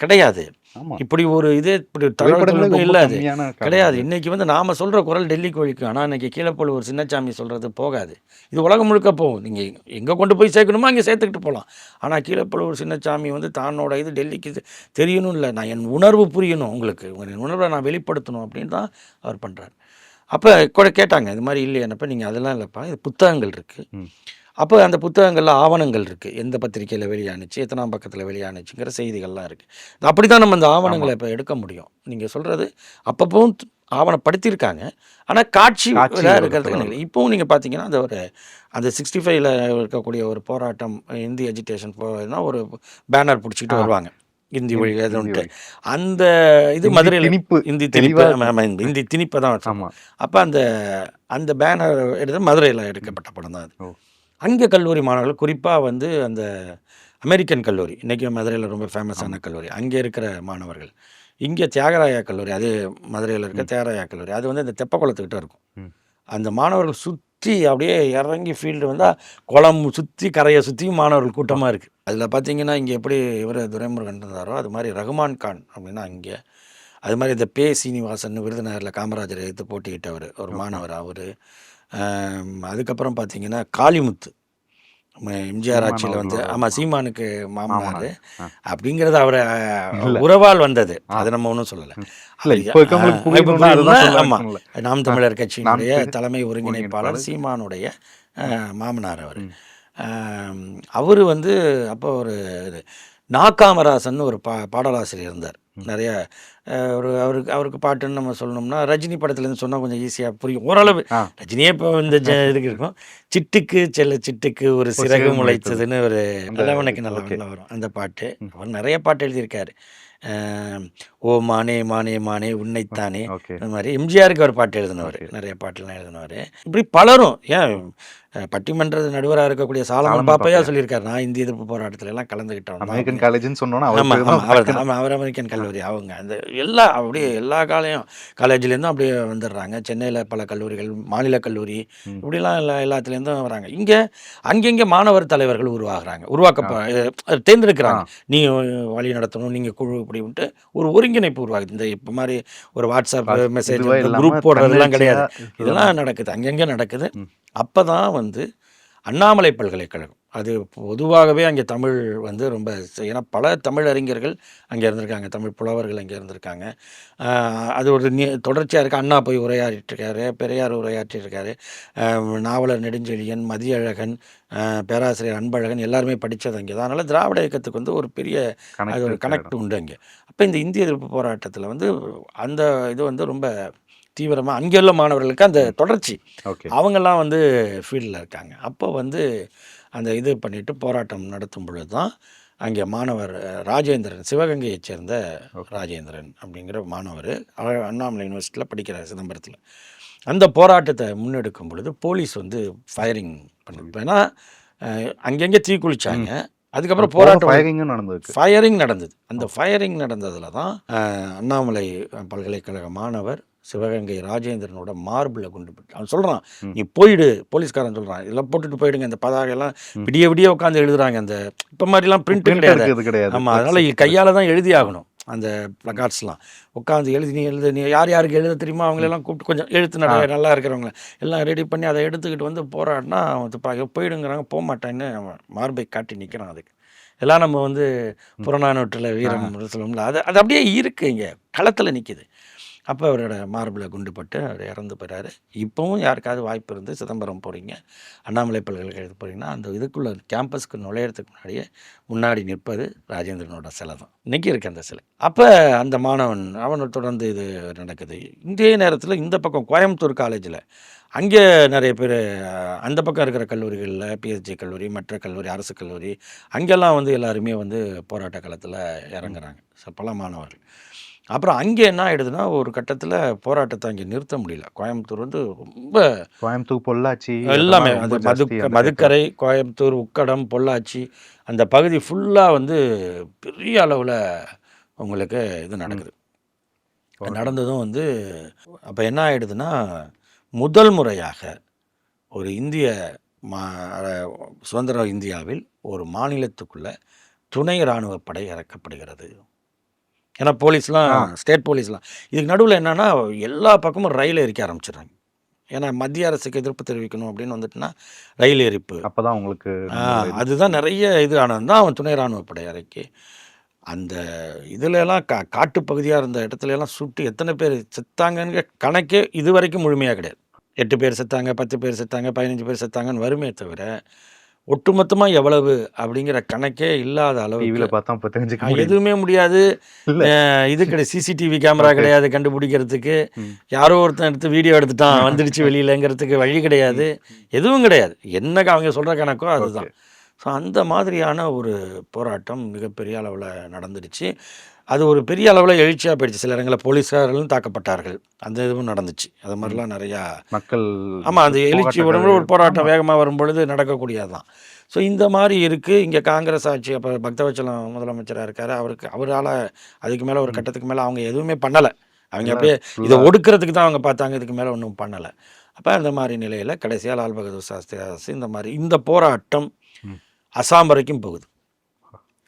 கிடையாது. ஆமா. இப்படி ஒரு இதே இப்படி தகவல் புகைப்படங்களே தொழில்நுட்பம் ரொம்ப இல்ல அது. கம்மியான கிடையாது. காலம். இன்னைக்கு வந்து நாம சொல்ற குரல் டெல்லிக்கு ஒலிக்கும். ஆனா இன்னைக்கு கீழப்பழுவூர் சின்னசாமி சொல்றது போகாது. இது உலகம் முழுக்க போகும். நீங்க எங்க கொண்டு போய் சேர்க்கணுமோ அங்கே சேர்த்துக்கிட்டு போகலாம். ஆனா கீழப்பழுவூர் சின்னசாமி வந்து தன்னோட இது டெல்லிக்கு தெரியணும் இல்லை, நான் என் உணர்வு புரியணும் உங்களுக்கு, என் உணர்வை நான் வெளிப்படுத்தணும் அப்படின்னு தான் அவர் பண்றாரு. அப்போ கூட கேட்டாங்க, இது மாதிரி இல்லையானப்ப நீங்கள் அதெல்லாம் இல்லைப்பா, இது புத்தகங்கள் இருக்குது. ம். அப்போ அந்த புத்தகங்களில் ஆவணங்கள் இருக்குது, எந்த பத்திரிக்கையில் வெளியானுச்சு, எத்தனாம் பக்கத்தில் வெளியானுச்சுங்கிற செய்திகள்லாம் இருக்குது. அப்படி தான் நம்ம அந்த ஆவணங்களை இப்போ எடுக்க முடியும். நீங்கள் சொல்கிறது அப்பப்பவும் ஆவணப்படுத்தியிருக்காங்க, ஆனால் காட்சி இருக்கிறதுக்கு இல்லை. இப்போவும் நீங்கள் பார்த்தீங்கன்னா அந்த 65ல் இருக்கக்கூடிய ஒரு போராட்டம், இந்தி எஜுகேஷன் போனா ஒரு பேனர் பிடிச்சிக்கிட்டு வருவாங்க, இந்தி மொழி வேதம்ன்ட்டு. அந்த இது மதுரையில் இந்தி திணிப்பு, இந்தி திணிப்பை தான் வச்சோம். அப்போ அந்த பேனர் எடுத்து மதுரையில் எடுக்கப்பட்ட படம் தான் அது. அங்கே கல்லூரி மாணவர்கள் குறிப்பாக வந்து அந்த அமெரிக்கன் கல்லூரி, இன்றைக்கி மதுரையில் ரொம்ப ஃபேமஸான கல்லூரி, அங்கே இருக்கிற மாணவர்கள், இங்கே தியாகராயா கல்லூரி, அது மதுரையில் இருக்க தியாகராயா கல்லூரி, அது வந்து இந்த தெப்பக்குளத்துக்கிட்ட இருக்கும். அந்த மாணவர்கள் சுற்றி அப்படியே இறங்கி ஃபீல்டு வந்தால் குளம் சுற்றி கரையை சுற்றியும் மாணவர்கள் கூட்டமாக இருக்குது. அதில் பார்த்தீங்கன்னா இங்கே எப்படி இவர் துரைமுருகன் இருந்தாரோ அது மாதிரி ரகுமான் கான் அப்படின்னா அங்கே, அது மாதிரி இந்த பே சீனிவாசன் விருதுநகரில் காமராஜரை எடுத்து போட்டிக்கிட்டவர் ஒரு மாணவர் அவர். அதுக்கப்புறம் பார்த்தீங்கன்னா காளிமுத்து எம்ஜிஆர் ஆட்சியில் வந்து, ஆமாம், சீமானுக்கு மாமனார் அப்படிங்கிறது அவரை உறவால் வந்தது, அதை நம்ம ஒன்றும் சொல்லலை. ஆமாம், நாம் தமிழர் கட்சியினுடைய தலைமை ஒருங்கிணைப்பாளர் சீமானுடைய மாமனார் அவர் வந்து அப்போ ஒரு நாகாமராசன் ஒரு பாடலாசிரியர் இருந்தார். நிறைய அவருக்கு பாட்டுன்னு நம்ம சொல்லணும்னா ரஜினி படத்துலேருந்து சொன்னால் கொஞ்சம் ஈஸியாக புரியும் ஓரளவு. ரஜினியே இப்போ இந்த இதுக்கு இருக்கும், சிட்டுக்கு செல்ல சிட்டுக்கு ஒரு சிறகு முளைத்ததுன்னு ஒரு நல்லவனுக்கு நல்லவனில் வரும் அந்த பாட்டு. அவர் நிறைய பாட்டு எழுதியிருக்காரு. ஓ மானே மானே மானே உன்னைத்தானே, அந்த மாதிரி எம்ஜிஆருக்கு ஒரு பாட்டு எழுதினவர், நிறைய பாட்டுலாம் எழுதினவர். இப்படி பலரும், ஏன் பட்டிமன்ற நடுவராக இருக்கக்கூடிய சாலமன் பாப்பையா சொல்லியிருக்காரு, நான் இந்திய எதிர்ப்பு போராட்டத்துல எல்லாம் கலந்துக்கிட்டோம். அமெரிக்கன் காலேஜ்னு சொன்னோன்னா அவர் அமெரிக்கன் கல்லூரி. அவங்க அந்த அப்படியே எல்லா காலேஜ்லேருந்தும் அப்படியே வந்துடுறாங்க. சென்னையில் பல கல்லூரிகள், மாநில கல்லூரி, இப்படிலாம் எல்லாத்துலேருந்தும் வராங்க. இங்கே அங்கங்கே மாணவர் தலைவர்கள் தேர்ந்தெடுக்கிறாங்க. நீ வழி நடத்தணும், நீங்கள் குழு இப்படின்ட்டு ஒரு ஒருங்கிணைப்பு உருவாகுது. இந்த இப்போ மாதிரி ஒரு வாட்ஸ்அப் மெசேஜ் குரூப் போடுறதெல்லாம் கிடையாது, இதெல்லாம் நடக்குது, அங்கங்கே நடக்குது. அப்போ தான் வந்து அண்ணாமலை பல்கலைக்கழகம், அது பொதுவாகவே அங்கே தமிழ் வந்து ரொம்ப, ஏன்னா பல தமிழ் அறிஞர்கள் அங்கே இருந்திருக்காங்க, தமிழ் புலவர்கள் அங்கே இருந்திருக்காங்க. அது ஒரு தொடர்ச்சியாக இருக்குது. அண்ணா போய் உரையாற்றிருக்காரு, பெரியார் உரையாற்றியிருக்காரு, நாவலர் நெடுஞ்செழியன், மதியழகன், பேராசிரியர் அன்பழகன் எல்லாருமே படித்தது அங்கே தான். அதனால் திராவிட இயக்கத்துக்கு வந்து ஒரு பெரிய அது ஒரு கனெக்ட் உண்டு அங்கே. அப்போ இந்த இந்திய எதிர்ப்பு போராட்டத்தில் வந்து அந்த இது வந்து ரொம்ப தீவிரமாக அங்கே உள்ள மாணவர்களுக்கு அந்த தொடர்ச்சி, அவங்கெல்லாம் வந்து ஃபீல்டில் இருக்காங்க. அப்போ வந்து அந்த இது பண்ணிவிட்டு போராட்டம் நடத்தும் பொழுது தான் அங்கே மாணவர் ராஜேந்திரன், சிவகங்கையைச் சேர்ந்த ராஜேந்திரன் அப்படிங்கிற மாணவர் அண்ணாமலை யூனிவர்சிட்டியில் படிக்கிறார் சிதம்பரத்தில். அந்த போராட்டத்தை முன்னெடுக்கும் பொழுது போலீஸ் வந்து ஃபயரிங் பண்ணுது. ஏன்னா அங்கங்கே தீ குளிச்சாங்க. அதுக்கப்புறம் போராட்டம் ஃபயரிங் நடந்தது. அந்த ஃபயரிங் நடந்ததில் தான் அண்ணாமலை பல்கலைக்கழக மாணவர் சிவகங்கை ராஜேந்திரனோட மார்பில் குண்டு போட்டு, அவன் சொல்கிறான், நீ போயிடு, போலீஸ்காரன் சொல்கிறான், இதெல்லாம் போட்டுட்டு போயிடுங்க. இந்த பதாகையெல்லாம் விடிய விடிய உட்காந்து எழுதுறாங்க. அந்த இப்போ மாதிரிலாம் பிரிண்ட் கிடையாது. ஆமாம், அதனால் கையால் தான் எழுதி ஆகணும். அந்த ப்ளகார்ட்ஸ்லாம் உட்காந்து எழுதி யார் யாருக்கு எழுத தெரியுமோ அவங்களெல்லாம் கூப்பிட்டு கொஞ்சம் எழுத்து நல்லா இருக்கிறவங்க எல்லாம் ரெடி பண்ணி அதை எடுத்துக்கிட்டு வந்து போராடினா அவன் துப்பாக்கி போயிடுங்கிறாங்க. போக மாட்டான்னு மார்பை காட்டி நிற்கிறான். அதுக்கு எல்லாம் நம்ம வந்து புறநானூற்றில் வீரம் சொல்லுவோம்ல, அது அப்படியே இருக்குது, இங்கே களத்தில் நிற்கிது. அப்போ அவரோட மார்பில் குண்டு பட்டு அவர் இறந்து போயிறாரு. இப்போவும் யாருக்காவது வாய்ப்பு இருந்து சிதம்பரம் போகிறீங்க, அண்ணாமலை பல்கலைக்கழகத்துக்கு போகிறீங்கன்னா அந்த இதுக்குள்ளே கேம்பஸ்க்கு நுழையிறதுக்கு முன்னாடி நிற்பது ராஜேந்திரனோட சிலை தான். இன்றைக்கி இருக்குது அந்த சிலை. அப்போ அந்த மாணவன் அவனை தொடர்ந்து இது நடக்குது. இதே நேரத்தில் இந்த பக்கம் கோயம்புத்தூர் காலேஜில் அங்கே நிறைய பேர் அந்த பக்கம் இருக்கிற கல்லூரிகளில் பிஎஸ்ஜி கல்லூரி, மற்ற கல்லூரி, அரசு கல்லூரி, அங்கெல்லாம் வந்து எல்லாருமே வந்து போராட்ட காலத்தில் இறங்குறாங்க பல மாணவர்கள். அப்புறம் அங்கே என்ன ஆயிடுதுன்னா, ஒரு கட்டத்தில் போராட்டத்தை அங்கே நிறுத்த முடியல. கோயம்புத்தூர் வந்து ரொம்ப கோயம்புத்தூர், பொள்ளாச்சி எல்லாமே அதெல்லாம் அது ரொம்ப ஜாஸ்தி அந்த டயத்துல. மதுக்கரை, கோயம்புத்தூர், உக்கடம், பொள்ளாச்சி அந்த பகுதி ஃபுல்லாக வந்து பெரிய அளவில் உங்களுக்கு இது ம். நடக்குது. போராட்டம். நடந்ததும் வந்து அப்போ என்ன ஆயிடுதுன்னா, முதல் முறையாக ஒரு இந்திய மா சுதந்திர இந்தியாவில் ஒரு மாநிலத்துக்குள்ள துணை இராணுவ படை இறக்கப்படுகிறது. ஏன்னா போலீஸ்லாம் ஆ. ஸ்டேட் போலீஸ்லாம் இதுக்கு நடுவில் என்னன்னா எல்லா பக்கமும் ரயில் எரிக்க ஆரம்பிச்சிடுறாங்க. ஏன்னா மத்திய அரசுக்கு எதிர்ப்பு தெரிவிக்கணும் அப்படின்னு வந்துட்டுனா ரயில் எரிப்பு. அப்பதான் உங்களுக்கு நம்மளோட இது அதுதான் நிறைய இது ஆனது தான் அவன் துணை இராணுவ படை இறக்கி அந்த இதுலலாம் காட்டு பகுதியாக இருந்த இடத்துல எல்லாம் சுட்டு எத்தனை பேர் செத்தாங்கன்னு கணக்கே இது வரைக்கும் முழுமையாக கிடையாது. 8 பேர் செத்தாங்க, 10 பேர் செத்தாங்க, 15 பேர் செத்தாங்கன்னு வருமே தவிர ஒட்டுமொத்தமாக எவ்வளவு அப்படிங்கிற கணக்கே இல்லாத அளவுக்கு டிவில பார்த்தா இப்ப தெரிஞ்சுக்க முடியுது. எதுவுமே முடியாது. இல்ல. இது கிடையாது, சிசிடிவி கேமரா ஓகே. கிடையாது கண்டுபிடிக்கிறதுக்கு. ம். யாரோ ஒருத்தன் எடுத்து வீடியோ எடுத்துட்டான் வந்துடுச்சு வெளியிலங்கிறதுக்கு வழி கிடையாது. எதுவும் கிடையாது. என்ன அவங்க சொல்கிற கணக்கோ ஓகே. அதுதான். ஸோ அந்த மாதிரியான ஒரு போராட்டம் மிகப்பெரிய அளவில் நடந்துடுச்சு. அது ஒரு பெரிய அளவில் எழுச்சியாக போயிடுச்சு. சில இடங்களில் போலீஸார்களும் தாக்கப்பட்டார்கள். அந்த இதுவும் நடந்துச்சு. அது ம். மாதிரிலாம் நிறையா மக்கள் ஆமாம். அது எழுச்சி போராட்டங்கள் உடம்பு ஒரு போராட்டம் ஆமா. வேகமாக வரும்பொழுது நடக்கக்கூடியது தான். ஸோ இந்த மாதிரி இருக்குது. இங்கே காங்கிரஸ் ஆட்சி அப்போ பக்தவச்சலம் முதலமைச்சராக இருக்கார். அவரால் அதுக்கு மேலே ஒரு ம். கட்டத்துக்கு மேலே அவங்க எதுவுமே பண்ணலை. அவங்க எல்லாம் அப்படியே இதை ஃபுல்லா ஒடுக்கிறதுக்கு தான் அவங்க பார்த்தாங்க. இதுக்கு மேலே ஒன்றும் பண்ணலை. அப்போ அந்த மாதிரி நிலையில் கடைசியாக லால் பகதூர் சாஸ்திரி அரசு இந்த போராட்டம் ம். அசாம் வரைக்கும் போகுது.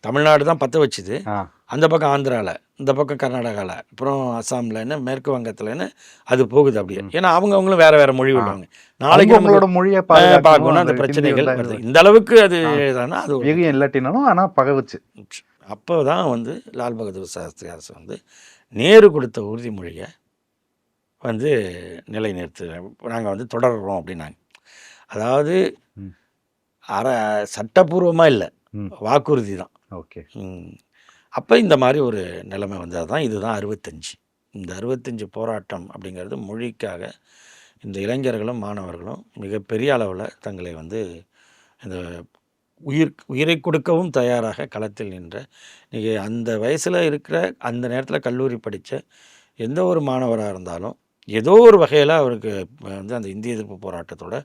தமிழ்நாடு தான் பற்ற வச்சுது. ஆ. அந்த பக்கம் ஆந்திராவில், இந்த பக்கம் கர்நாடகாவில், அப்புறம் அசாம்லன்னு, மேற்கு வங்கத்துலன்னு அது போகுது அப்படியே. ம். ஏன்னா அவங்கவுங்களும் வேறு வேறு மொழி ஆ. உள்ளவங்க. நாளைக்கு அவங்க உங்களோட மொழியை பாதுகாக்கணும். பார்க்கணும் அந்த அந்த ஹிந்தி பிரச்சனைகள் வந்தா வருது. இந்த அளவுக்கு அது ஆ. தானா அது ஒரு வீரியம் இல்லாட்டினாலும் ஆனா பகவச்சு. அப்போ தான் வந்து லால் பகதூர் சாஸ்திரி அரசு வந்து நேரு கொடுத்த உறுதிமொழியை வந்து நிலைநிறுத்து நாங்கள் வந்து தொடர்றோம் அப்படின்னாங்க. அதாவது ம். சட்டப்பூர்வமாக இல்லை, ம். வாக்குறுதி தான். ஓகே. அப்போ இந்த மாதிரி ஒரு நிலைமை வந்தது தான். இதுதான் 65. இந்த 65 போராட்டம் அப்படிங்கிறது மொழிக்காக இந்த இளைஞர்களும் மாணவர்களும் மிகப்பெரிய அளவில் தங்களை வந்து இந்த உயிரை கொடுக்கவும் தயாராக களத்தில் நின்ற நீங்கள் அந்த வயசில் இருக்கிற அந்த நேரத்தில் கல்லூரி படித்த எந்த ஒரு மாணவராக இருந்தாலும் ஏதோ ஒரு வகையில் அவருக்கு வந்து அந்த இந்திய எதிர்ப்பு போராட்டத்தோட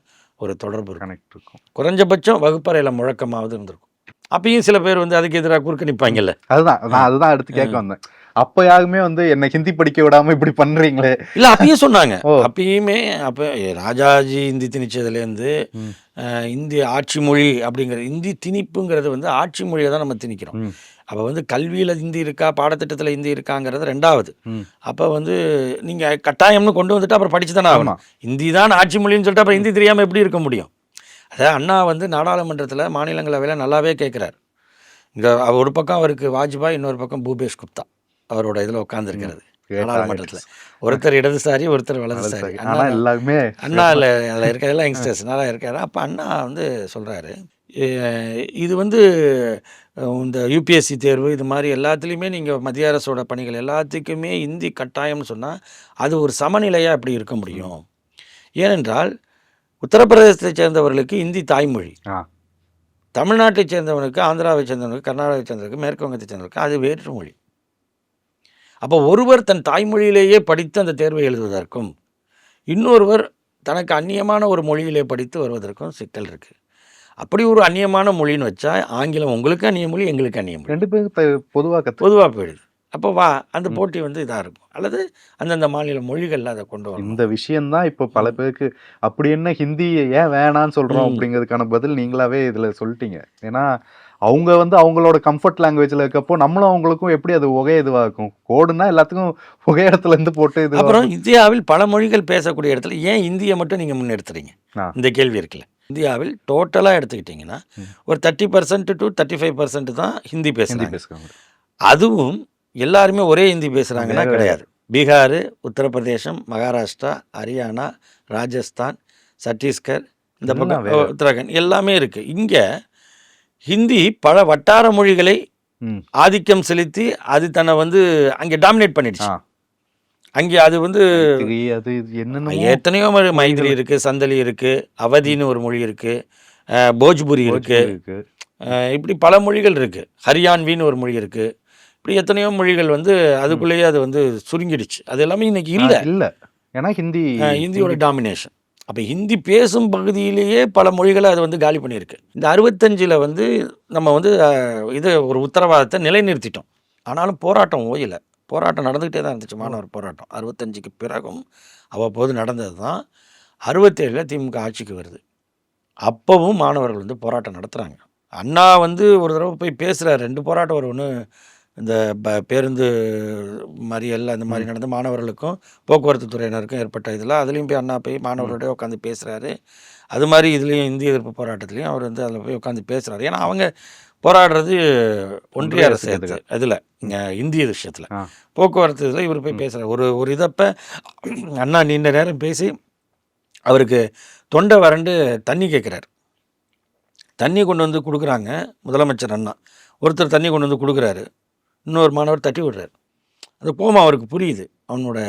ஒரு தொடர்பு இருக்கும். கனெக்ட் இருக்கும். குறைஞ்சபட்சம் வகுப்பறையில் முழக்கமாவது இருந்திருக்கும். அப்பயும் சில பேர் வந்து அதுக்கு எதிராக குறுக்க நிற்பாங்கல்ல. அதுதான் அடுத்து கேட்க வந்தேன். அப்ப யாருமே வந்து என்ன ஹிந்தி படிக்க விடாம இப்படி பண்றீங்களே. இல்லை அப்பயும் சொன்னாங்க. ஓ. அப்பயுமே அப்போ ராஜாஜி இந்தி திணிச்சதுலேருந்து ம். இந்திய ஆட்சி மொழி அப்படிங்கிறது இந்தி திணிப்புங்கிறது வந்து ஆட்சி மொழியை தான் நம்ம திணிக்கிறோம். ம். அப்போ வந்து கல்வியில் ஹிந்தி இருக்கா, பாடத்திட்டத்தில் ஹிந்தி இருக்காங்கிறது ரெண்டாவது. ம். அப்போ வந்து நீங்கள் கட்டாயம்னு கொண்டு வந்துட்டு அப்புறம் படிச்சு தானே ஆகணும். ஆமா. ஹிந்தி தான் ஆட்சி மொழின்னு சொல்லிட்டு அப்புறம் ஹிந்தி தெரியாமல் எப்படி இருக்க முடியும்? அதாவது அண்ணா வந்து நாடாளுமன்றத்தில் மாநிலங்களவையில் நல்லாவே கேட்குறாரு. இங்கே ஒரு பக்கம் அவருக்கு வாஜ்பாய், இன்னொரு பக்கம் பூபேஷ் குப்தா அவரோட இதில் உட்காந்துருக்கிறது நாடாளுமன்றத்தில். ஒருத்தர் இடதுசாரி, ஒருத்தர் வலதுசாரி. ஆனா எல்லாருமே அண்ணா அதில் இருக்கிறதெல்லாம் யங்ஸ்டர்ஸ் நல்லா இருக்காரு. அப்போ அண்ணா வந்து சொல்கிறாரு, இது வந்து இந்த யூபிஎஸ்சி தேர்வு இது மாதிரி எல்லாத்துலேயுமே நீங்கள் மத்திய அரசோட பணிகள் எல்லாத்துக்குமே இந்தி கட்டாயம்னு சொன்னால் அது ஒரு சமநிலையாக எப்படி இருக்க முடியும்? ஏனென்றால் உத்தரப்பிரதேசத்தை சேர்ந்தவர்களுக்கு இந்தி தாய்மொழி, ஆ. தமிழ்நாட்டை சேர்ந்தவனுக்கு, ஆந்திராவை சேர்ந்தவனுக்கு, கர்நாடகாவை சேர்ந்தவனுக்கு, மேற்கு வங்கத்தை சேர்ந்தவனுக்கு அது வேற்று மொழி. அப்போ ஒருவர் தன் தாய்மொழியிலேயே படித்து அந்த தேர்வை எழுதுவதற்கும் இன்னொருவர் தனக்கு அந்நியமான ஒரு மொழியிலே படித்து வருவதற்கும் சிக்கல் இருக்குது. அப்படி ஒரு அந்நியமான மொழின்னு வச்சா ஆங்கிலம் உங்களுக்கு அந்நிய மொழி, எங்களுக்கு அந்நிய மொழி, 2 பேரும் பொதுவாக போயிடுது. அப்போ அந்த போட்டி வந்து இதாக இருக்கும். அல்லது அந்தந்த மாநில மொழிகளில் அதை கொண்டு வரணும். இந்த விஷயம்தான் இப்போ பல பேருக்கு அப்படி என்ன ஹிந்தி ஏன் வேணான்னு சொல்றோம் அப்படிங்கிறதுக்கான பதில் நீங்களாவே இதுல சொல்லிட்டீங்க. ஏன்னா அவங்க வந்து அவங்களோட கம்ஃபர்ட் லாங்குவேஜ்ல இருக்கப்போ நம்மளும் அவங்களுக்கும் எப்படி அது ஒரே இதுவா இருக்கும். கோடுனா எல்லாத்துக்கும் ஒரே இடத்துல இருந்து போட்டு இது. அப்புறம் இந்தியாவில் பல மொழிகள் பேசக்கூடிய இடத்துல ஏன் இந்தியை மட்டும் நீங்கள் முன்னெடுத்துறீங்க? இந்த கேள்வி இருக்குல்ல. இந்தியாவில் டோட்டலாக எடுத்துக்கிட்டிங்கன்னா ஒரு 30% to 35% தான் ஹிந்தி பேசுகிறாங்க. அதுவும் எல்லாருமே ஒரே ஹிந்தி பேசுகிறாங்கன்னா கிடையாது. பீகார், உத்தரப்பிரதேசம், மகாராஷ்டிரா, ஹரியானா, ராஜஸ்தான், சத்தீஸ்கர், இந்த பக்கம் உத்தராகண்ட் எல்லாமே இருக்குது. இங்கே ஹிந்தி பல வட்டார மொழிகளை ஆதிக்கம் செலுத்தி அது தன்னை வந்து அங்கே டாமினேட் பண்ணிடுச்சு. அங்கே அது வந்து எத்தனையோ மைதிலி இருக்குது, சந்தலி இருக்குது, அவதின்னு ஒரு மொழி இருக்குது, போஜ்புரி இருக்குது, இப்படி பல மொழிகள் இருக்குது. ஹரியான்வின்னு ஒரு மொழி இருக்குது, இப்படி எத்தனையோ மொழிகள் வந்து அதுக்குள்ளேயே அது வந்து சுருங்கிடுச்சு. அது எல்லாமே இன்னைக்கு இல்லை. இல்லை, ஏன்னா ஹிந்தி ஹிந்தியோட டாமினேஷன். அப்போ ஹிந்தி பேசும் பகுதியிலேயே பல மொழிகளை அது வந்து காலி பண்ணியிருக்கு. இந்த 65 வந்து நம்ம வந்து இது ஒரு உத்தரவாதத்தை நிலைநிறுத்திட்டோம். ஆனாலும் போராட்டம் ஓயலை. போராட்டம் நடந்துக்கிட்டே தான் இருந்துச்சு. மாணவர் போராட்டம் 65க்கு பிறகும் அவ்வப்போது நடந்தது தான். 67 திமுக ஆட்சிக்கு வருது. அப்போவும் மாணவர்கள் வந்து போராட்டம் நடத்துகிறாங்க. அண்ணா வந்து ஒரு தடவை போய் பேசுகிறார். 2 போராட்டம் வரும். ஒன்று இந்த பேருந்து மறியல் அந்த மாதிரி நடந்து மாணவர்களுக்கும் போக்குவரத்து துறையினருக்கும் ஏற்பட்ட இதில் அதுலேயும் போய் அண்ணா போய் மாணவர்களோட உட்காந்து பேசுகிறாரு. அது மாதிரி இதுலேயும் இந்திய எதிர்ப்பு போராட்டத்துலேயும் அவர் வந்து அதில் போய் உட்காந்து பேசுகிறாரு. ஏன்னா அவங்க போராடுறது ஒன்றிய அரசு இதில் இந்திய விஷயத்தில், போக்குவரத்து இதில் இவர் போய் பேசுகிறார். ஒரு இதப்போ அண்ணா நீண்ட நேரம் பேசி அவருக்கு தொண்டை வறண்டு தண்ணி கேட்குறாரு. தண்ணி கொண்டு வந்து கொடுக்குறாங்க முதலமைச்சர் அண்ணா. ஒருத்தர் தண்ணி கொண்டு வந்து கொடுக்குறாரு, இன்னொரு மாணவர் தட்டி விடுறாரு. அது போமா அவருக்கு புரியுது அவனோட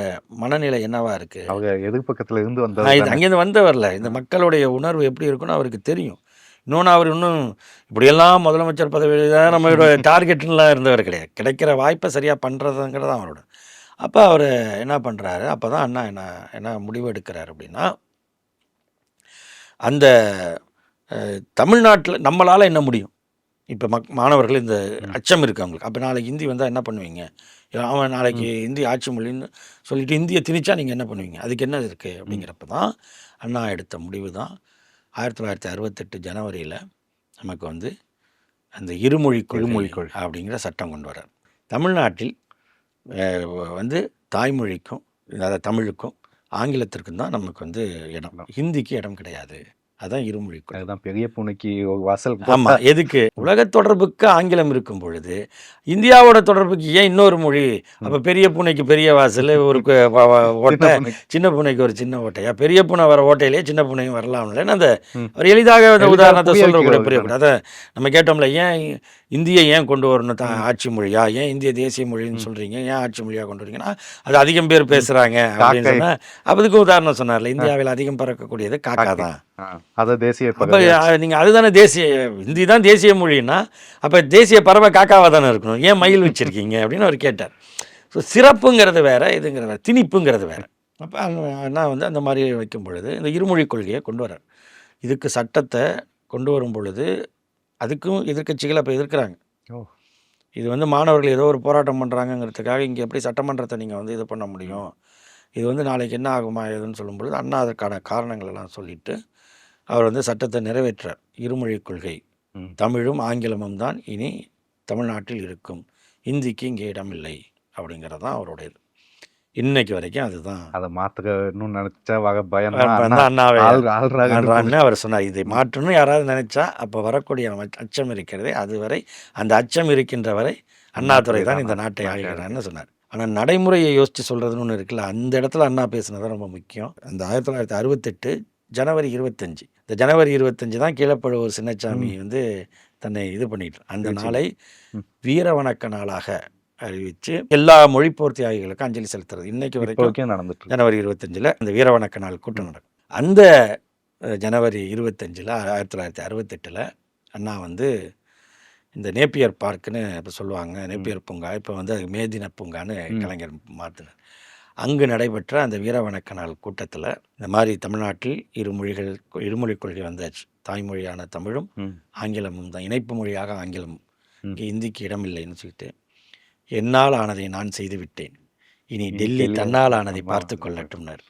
மனநிலை என்னவா இருக்குது. அவங்க எதிர்பக்கத்தில் இருந்து இது அங்கேருந்து வந்தவரில் இந்த மக்களுடைய உணர்வு எப்படி இருக்குன்னு அவருக்கு தெரியும். இன்னொன்று அவர் இன்னும் இப்படியெல்லாம் முதலமைச்சர் பதவியில் தான் நம்மளோட டார்கெட்லாம் இருந்தவர் கிடையாது. கிடைக்கிற வாய்ப்பை சரியாக பண்ணுறதுங்கிறது தான் அவரோட. அப்போ அவர் என்ன பண்ணுறாரு, அப்போ தான் அண்ணா என்ன முடிவு எடுக்கிறார் அப்படின்னா, அந்த தமிழ்நாட்டில் நம்மளால் என்ன முடியும். இப்போ மாணவர்கள் இந்த அச்சம் இருக்குது அவங்களுக்கு. அப்போ நாளைக்கு ஹிந்தி வந்தால் என்ன பண்ணுவீங்க, அவன் நாளைக்கு ஹிந்தி ஆட்சி மொழின்னு சொல்லிட்டு இந்தியை திணிச்சா நீங்கள் என்ன பண்ணுவீங்க, அதுக்கு என்ன இருக்குது அப்படிங்கிறப்ப தான் அண்ணா எடுத்த முடிவு தான் 1968 ஜனவரியில் நமக்கு வந்து அந்த இருமொழி கொள்கை அப்படிங்கிற சட்டம் கொண்டு வர்றார். தமிழ்நாட்டில் வந்து தாய்மொழிக்கும், அதாவது தமிழுக்கும் ஆங்கிலத்திற்கும் தான் நமக்கு வந்து இடம், ஹிந்திக்கு இடம் கிடையாது. அதான் இருமொழி கொள்கை. அதுதான் பெரிய பூனைக்கு வாசல். ஆமாம். எதுக்கு? உலக தொடர்புக்கு ஆங்கிலம் இருக்கும் பொழுது இந்தியாவோட தொடர்புக்கு ஏன் இன்னொரு மொழி? அப்போ பெரிய பூனைக்கு பெரிய வாசல், ஒரு ஓட்டை, சின்ன பூனைக்கு ஒரு சின்ன ஓட்டையா? பெரிய பூனை வர ஓட்டையிலேயே சின்ன பூனையும் வரலாம்ல. அந்த ஒரு எளிதாக அந்த உதாரணத்தை சொல்கிற கூட புரியக்கூடாது. அதை நம்ம கேட்டோம்ல, ஏன் இந்தியை ஏன் கொண்டு வரணும் தான் ஆட்சி மொழியா, ஏன் இந்திய தேசிய மொழின்னு சொல்கிறீங்க, ஏன் ஆட்சி மொழியாக கொண்டு வரீங்கன்னா அது அதிகம் பேர் பேசுகிறாங்க அப்படின்னு சொன்னால் அதுக்கு உதாரணம் சொன்னார்ல, இந்தியாவில் அதிகம் பறக்கக்கூடியது காக்கா தான். அதை தேசிய, அப்போ நீங்கள் அதுதானே தேசிய, ஹிந்தி தான் தேசிய மொழின்னா அப்போ தேசிய பறவை காக்காவாக தானே இருக்கணும், ஏன் மயில் வச்சுருக்கீங்க அப்படின்னு அவர் கேட்டார். ஸோ சிறப்புங்கிறது வேறு, இதுங்கிறது வேறு, திணிப்புங்கிறது வேறு. அப்போ நான் வந்து அந்த மாதிரி வைக்கும் பொழுது இந்த இருமொழி கொள்கையை கொண்டு வர்றார். இதுக்கு சட்டத்தை கொண்டு வரும் பொழுது அதுக்கும் எதிர்க்கட்சிகள் அப்போ எதிர்க்கிறாங்க. இது வந்து மாணவர்கள் ஏதோ ஒரு போராட்டம் பண்ணுறாங்கங்கிறதுக்காக இங்கே எப்படி சட்டமன்றத்தை நீங்கள் வந்து இது பண்ண முடியும், இது வந்து நாளைக்கு என்ன ஆகுமா ஏதுன்னு சொல்லும் பொழுது அண்ணா அதற்கான காரணங்கள் எல்லாம் சொல்லிவிட்டு அவர் வந்து சட்டத்தை நிறைவேற்றார். இருமொழி கொள்கை, தமிழும் ஆங்கிலமும் தான் இனி தமிழ்நாட்டில் இருக்கும், இந்திக்கு இங்கே இடமில்லை அப்படிங்கிறது தான் அவருடைய இது. இன்னைக்கு வரைக்கும் அதுதான். அதை மாற்றணும்னு நினச்சா பயம் அண்ணாவே அவர் சொன்னார். இதை மாற்றணும்னு யாராவது நினைச்சா அப்போ வரக்கூடிய அச்சம் இருக்கிறதே, அதுவரை அந்த அச்சம் இருக்கின்ற வரை அண்ணாதுரை தான் இந்த நாட்டை ஆளுகிறான்னு சொன்னார். ஆனால் நடைமுறையை யோசித்து சொல்கிறதுன்னு ஒன்று இருக்குல்ல, அந்த இடத்துல அண்ணா பேசுனது ரொம்ப முக்கியம். அந்த 1968 ஜனவரி 25, இந்த ஜனவரி 25 தான் கீழப்பழுவூர் சின்னசாமி வந்து தன்னை இது பண்ணிட்டு அந்த நாளை வீர வணக்க நாளாக அறிவித்து எல்லா மொழிப்போர் தியாகிகளுக்கும் அஞ்சலி செலுத்துறது இன்னைக்கு வரைக்கும் நடந்துட்டு. ஜனவரி 25 அந்த வீர வணக்க நாள் கூட்டம் நடக்கும். அந்த ஜனவரி 25 1968 அண்ணா வந்து இந்த நேப்பியர் பார்க்குன்னு இப்போ சொல்லுவாங்க, நேப்பியர் பூங்கா, இப்போ வந்து அது மேதின பூங்கான்னு கலைஞர் மாற்றினார். அங்கு நடைபெற்ற அந்த வீர வணக்க நாள் கூட்டத்தில் இந்த மாதிரி தமிழ்நாட்டில் இருமொழி கொள்கை வந்தாச்சு, தாய்மொழியான தமிழும் ஆங்கிலமும் தான், இணைப்பு மொழியாக ஆங்கிலம், இந்திக்கு இடமில்லைன்னு சொல்லிட்டு, என்னால் ஆனதை நான் செய்து விட்டேன், இனி டெல்லி தன்னால் ஆனதை பார்த்து கொள்ளட்டும்னார்.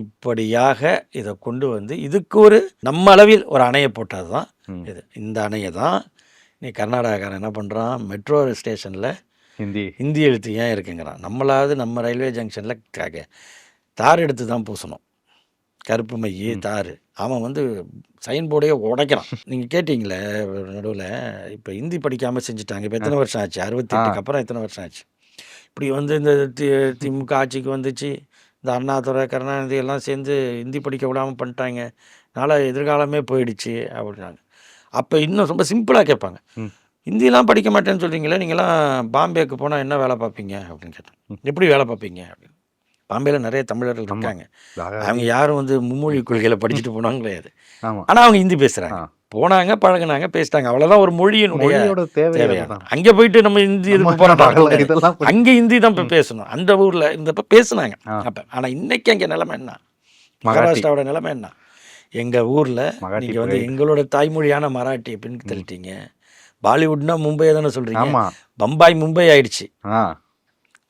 இப்படியாக இதை கொண்டு வந்து இதுக்கு ஒரு நம்ம அளவில் ஒரு அணையை போட்டது தான் இது. இந்த அணையை தான் நீ கர்நாடகாக்காரன் என்ன பண்ணுறான், மெட்ரோ ஸ்டேஷனில் ஹிந்தி எழுத்து ஏன் இருக்குங்கிறான். நம்மளாவது நம்ம ரயில்வே ஜங்ஷனில் தார் எடுத்து தான் பூசணும், கருப்பு மைய தார். அவன் வந்து சைன் போர்டையே உடைக்கிறான். நீங்கள் கேட்டிங்களே நடுவில், இப்போ ஹிந்தி படிக்காமல் செஞ்சுட்டாங்க. இப்போ எத்தனை வருஷம் ஆச்சு? 68க்கு அப்புறம் எத்தனை வருஷம் ஆச்சு? இப்படி வந்து இந்த திமுக ஆட்சிக்கு வந்துச்சு, இந்த அண்ணாதுரை கருணாநிதி எல்லாம் சேர்ந்து ஹிந்தி படிக்க விடாமல் பண்ணிட்டாங்க, அதனால் எதிர்காலமே போயிடுச்சு அப்படின்னாங்க. அப்போ இன்னும் ரொம்ப சிம்பிளாக கேட்பாங்க, ஹிந்திலாம் படிக்க மாட்டேன்னு சொல்கிறீங்களே, நீங்களாம் பாம்பேக்கு போனால் என்ன வேலை பார்ப்பீங்க அப்படின்னு கேட்டேன். எப்படி வேலை பார்ப்பீங்க அப்படின்னு. பாம்பேயில் நிறைய தமிழர்கள் இருக்காங்க, அவங்க யாரும் வந்து மும்மொழி கொள்கையில் படிச்சுட்டு போனாங்க கிடையாது, ஆனால் அவங்க ஹிந்தி பேசுகிறாங்க. போனாங்க, பழகுனாங்க, பேசிட்டாங்க. அவ்வளோதான் ஒரு மொழியினுடைய மொழியோட தேவை தேவையான. அதுதான். அங்கே போயிட்டு நம்ம இந்தி நம்ம இதுக்கு போராட்டம் நடத்த பகல முடியாது. இதெல்லாம் படி அங்கே ஹிந்தி தான் இப்போ பேசணும். அந்த ஊரில் இருந்தப்ப பேசுனாங்க ஆ, அப்போ. ஆனால் இன்னைக்கு அங்கே நிலைமை என்ன? மராட்டி மகாராஷ்டிராவோட நிலைமை என்ன? எங்கள் ஊரில் மராட்டி நீங்கள் வந்து ப்ரைடு. எங்களோட தாய்மொழியான மராட்டி பின் தள்ளிட்டீங்க. பாலிவுட்னா மும்பையை தானே சொல்கிறீங்க. ஆமா. பம்பாய் மும்பை ஆயிடுச்சு. ஆ,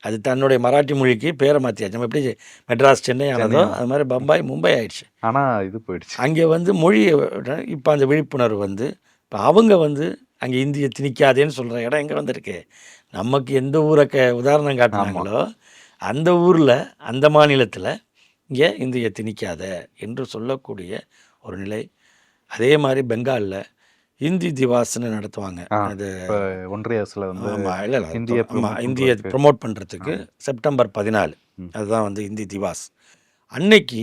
அது தன்னுடைய மராட்டி மொழிக்கு பேரை மாற்றியாச்சு. நம்ம எப்படி மெட்ராஸ் சென்னை ஆனதோ சென்னை. அது மாதிரி பம்பாய் மும்பை ஆயிடுச்சு. ஆனா இது போயிடுச்சு. அங்கே வந்து மொழி இப்போ அந்த விழிப்புணர்வு வந்து இப்போ அவங்க வந்து அங்கே இந்தியை திணிக்காதேன்னு சொல்கிற இடம் எங்கே வந்திருக்கு? நமக்கு எந்த ஊரை உதாரணம் ஆமா. காட்டினாங்களோ அந்த ஊரில் அந்த மாநிலத்தில் இங்கே இந்தியை திணிக்காத என்று சொல்லக்கூடிய ஒரு நிலை. அதே மாதிரி பெங்காலில் ஹிந்தி திவாஸ்ன்னு நடத்துவாங்க. ஆ, அது இப்ப ஒன்றிய அரசுல வந்து ஆமாம், இல்லை இல்லை, இந்திய ஆமாம், இந்தியை பண்றதுக்கு. ப்ரொமோட் பண்ணுறதுக்கு ஆமா. செப்டம்பர் 14 ம். அதுதான் வந்து ஹிந்தி திவாஸ். அன்னைக்கு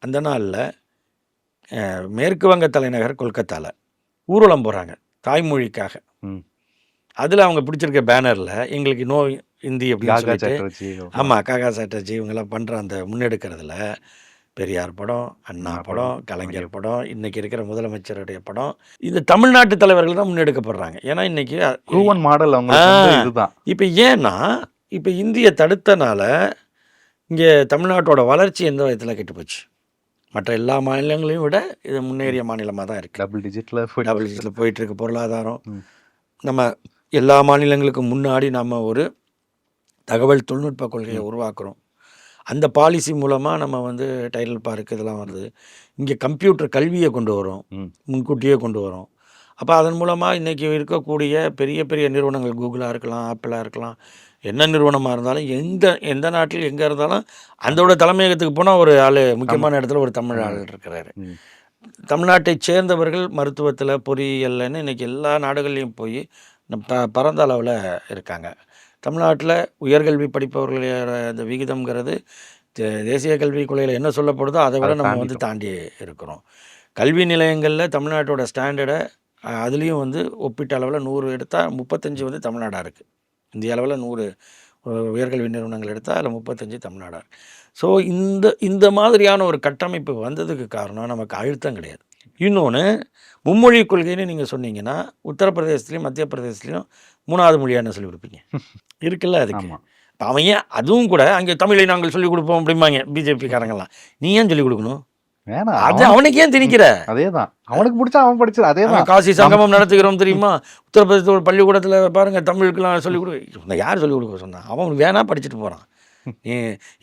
அந்த நாளில் மேற்கு வங்க தலைநகர் கொல்கத்தாவில் ஊர்வலம் போகிறாங்க தாய்மொழிக்காக. ம். அதில் அவங்க பிடிச்சிருக்க பேனரில் எங்களுக்கு நோ ஹிந்தி அப்படின்னு காகா சொல்லிட்டு, சாட்டர்ஜி ஆமாம், காகா சாட்டர்ஜி இவங்கெல்லாம் பண்ணுற அந்த முன்னெடுக்கிறதுல பெரியார் படம், அண்ணா அண்ணா படம், படம், கலைஞர் கலைஞர் படம், இன்றைக்கி இருக்கிற முதலமைச்சருடைய படம், இது தமிழ்நாட்டு தலைவர்கள் தான் முன்னெடுக்கப்படுறாங்க. ஏன்னா இன்றைக்கி ப்ரூவன் மாடல் அவங்களுக்கு வந்து இதுதான். இப்போ ஏன்னா இப்போ இந்தியை தடுத்தனால இங்கே தமிழ்நாட்டோட வளர்ச்சி எந்த விதத்தில் கெட்டு போச்சு? மற்ற எல்லா மாநிலங்களையும் விட இது முன்னேறிய மாநிலமாக தான் இருக்குது. டபுள் டிஜிட்ல டபுள் டிஜிட்டில் போயிட்டுருக்கு பொருளாதாரம். ம். நம்ம எல்லா மாநிலங்களுக்கும் முன்னாடி நம்ம ஒரு தகவல் தொழில்நுட்ப கொள்கையை உருவாக்குறோம். அந்த பாலிசி மூலமாக நம்ம வந்து டைடல் பார்க் இதெல்லாம் வருது. இங்கே கம்ப்யூட்டர் கல்வியை கொண்டு வரோம், ம். முன்கூட்டியே கொண்டு வரோம். அப்போ அதன் மூலமாக இன்றைக்கி இருக்கக்கூடிய பெரிய பெரிய நிறுவனங்கள் கூகுளாக இருக்கலாம், ஆப்பிளாக இருக்கலாம், என்ன நிறுவனமாக இருந்தாலும் எந்த நாட்டில் எங்கே இருந்தாலும் அதோட தலைமையகத்துக்கு போனால் ஒரு ஆள் முக்கியமான இடத்துல ஒரு தமிழ் ஆள் இருக்கிறாரு. ம். தமிழ்நாட்டை சேர்ந்தவர்கள் மருத்துவத்தில் பொறியியல்னு இன்றைக்கி எல்லா நாடுகள்லையும் போய் பரந்த அளவில் இருக்காங்க. தமிழ்நாட்டில் உயர்கல்வி படிப்பவர்களோட அந்த விகிதம்ங்கிறது தேசிய கல்விக் கொள்கையில் என்ன சொல்லப்படுதோ அதை விட அதை நம்ம வந்து தாண்டி இருக்கிறோம். கல்வி நிலையங்களில் தமிழ்நாட்டோட ஸ்டாண்டர்டை அதுலேயும் வந்து ஒப்பீட்டு அளவில் 100 எடுத்தால் 35 வந்து தமிழ்நாடாக இருக்குது. இந்திய அளவில் 100 உயர்கல்வி நிறுவனங்கள் எடுத்தால் அதில் 35 தமிழ்நாடாக இருக்குது. ஸோ இந்த மாதிரியான ஒரு கட்டமைப்பு வந்ததுக்கு காரணம் நமக்கு அழுத்தம் கிடையாது. இன்னொன்று, மும்மொழி கொள்கைன்னு நீங்கள் சொன்னீங்கன்னா உத்தரப்பிரதேசத்துலேயும் மத்திய பிரதேசத்துலேயும் 3வது மொழியாக என்ன சொல்லிக் கொடுப்பீங்க? இருக்குல்ல அதுக்கு. ஆமா. இப்போ அவன் ஏன் அதுவும் கூட அங்கே தமிழை நாங்கள் சொல்லிக் கொடுப்போம் அப்படிம்பாங்க பிஜேபிக்காரங்கெல்லாம். நீ ஏன் சொல்லிக் கொடுக்கணும்? வேணாம். அது அவனுக்கு ஏன் திணிக்கிற? அதேதான். அவனுக்கு பிடிச்சா அவன் படிச்சது அதேதான். காசி சங்கமம் நடத்துகிறோம் தெரியுமா? உத்தரப்பிரதேச ஒரு பள்ளிக்கூடத்தில் பாருங்கள் தமிழுக்கெல்லாம் சொல்லிக் கொடு. யார் சொல்லிக் கொடுக்க சொன்னான்? அவன் வேணா படிச்சுட்டு போகிறான். நீ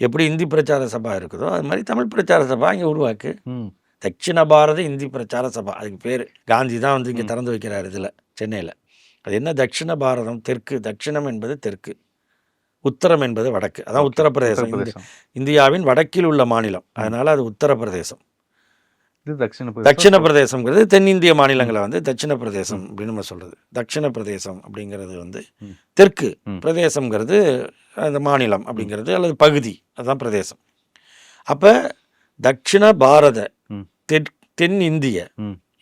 எப்படி இந்தி பிரச்சார சபா இருக்குதோ அது மாதிரி தமிழ் பிரச்சார சபா இங்கே உருவாக்கு. ம். தட்சிண பாரத இந்தி பிரச்சார சபா அதுக்கு பேர். காந்தி தான் வந்து இங்கே திறந்து வைக்கிறார் இதில் சென்னையில். அது என்ன? தட்சிண பாரதம், தெற்கு. தட்சிணம் என்பது தெற்கு, உத்தரம் என்பது வடக்கு. அதான் உத்தரப்பிரதேசம். இந்தியாவின் வடக்கில் உள்ள மாநிலம், அதனால் அது உத்தரப்பிரதேசம். இது தட்சிண பிரதேசம்ங்கிறது தென்னிந்திய மாநிலங்களை வந்து தட்சிண பிரதேசம் அப்படின்னு நம்ம சொல்கிறது. தட்சிண பிரதேசம் அப்படிங்கிறது வந்து தெற்கு, பிரதேசம்ங்கிறது அந்த மாநிலம் அப்படிங்கிறது அல்லது பகுதி, அதுதான் பிரதேசம். அப்போ தட்சிண பாரத தென் இந்திய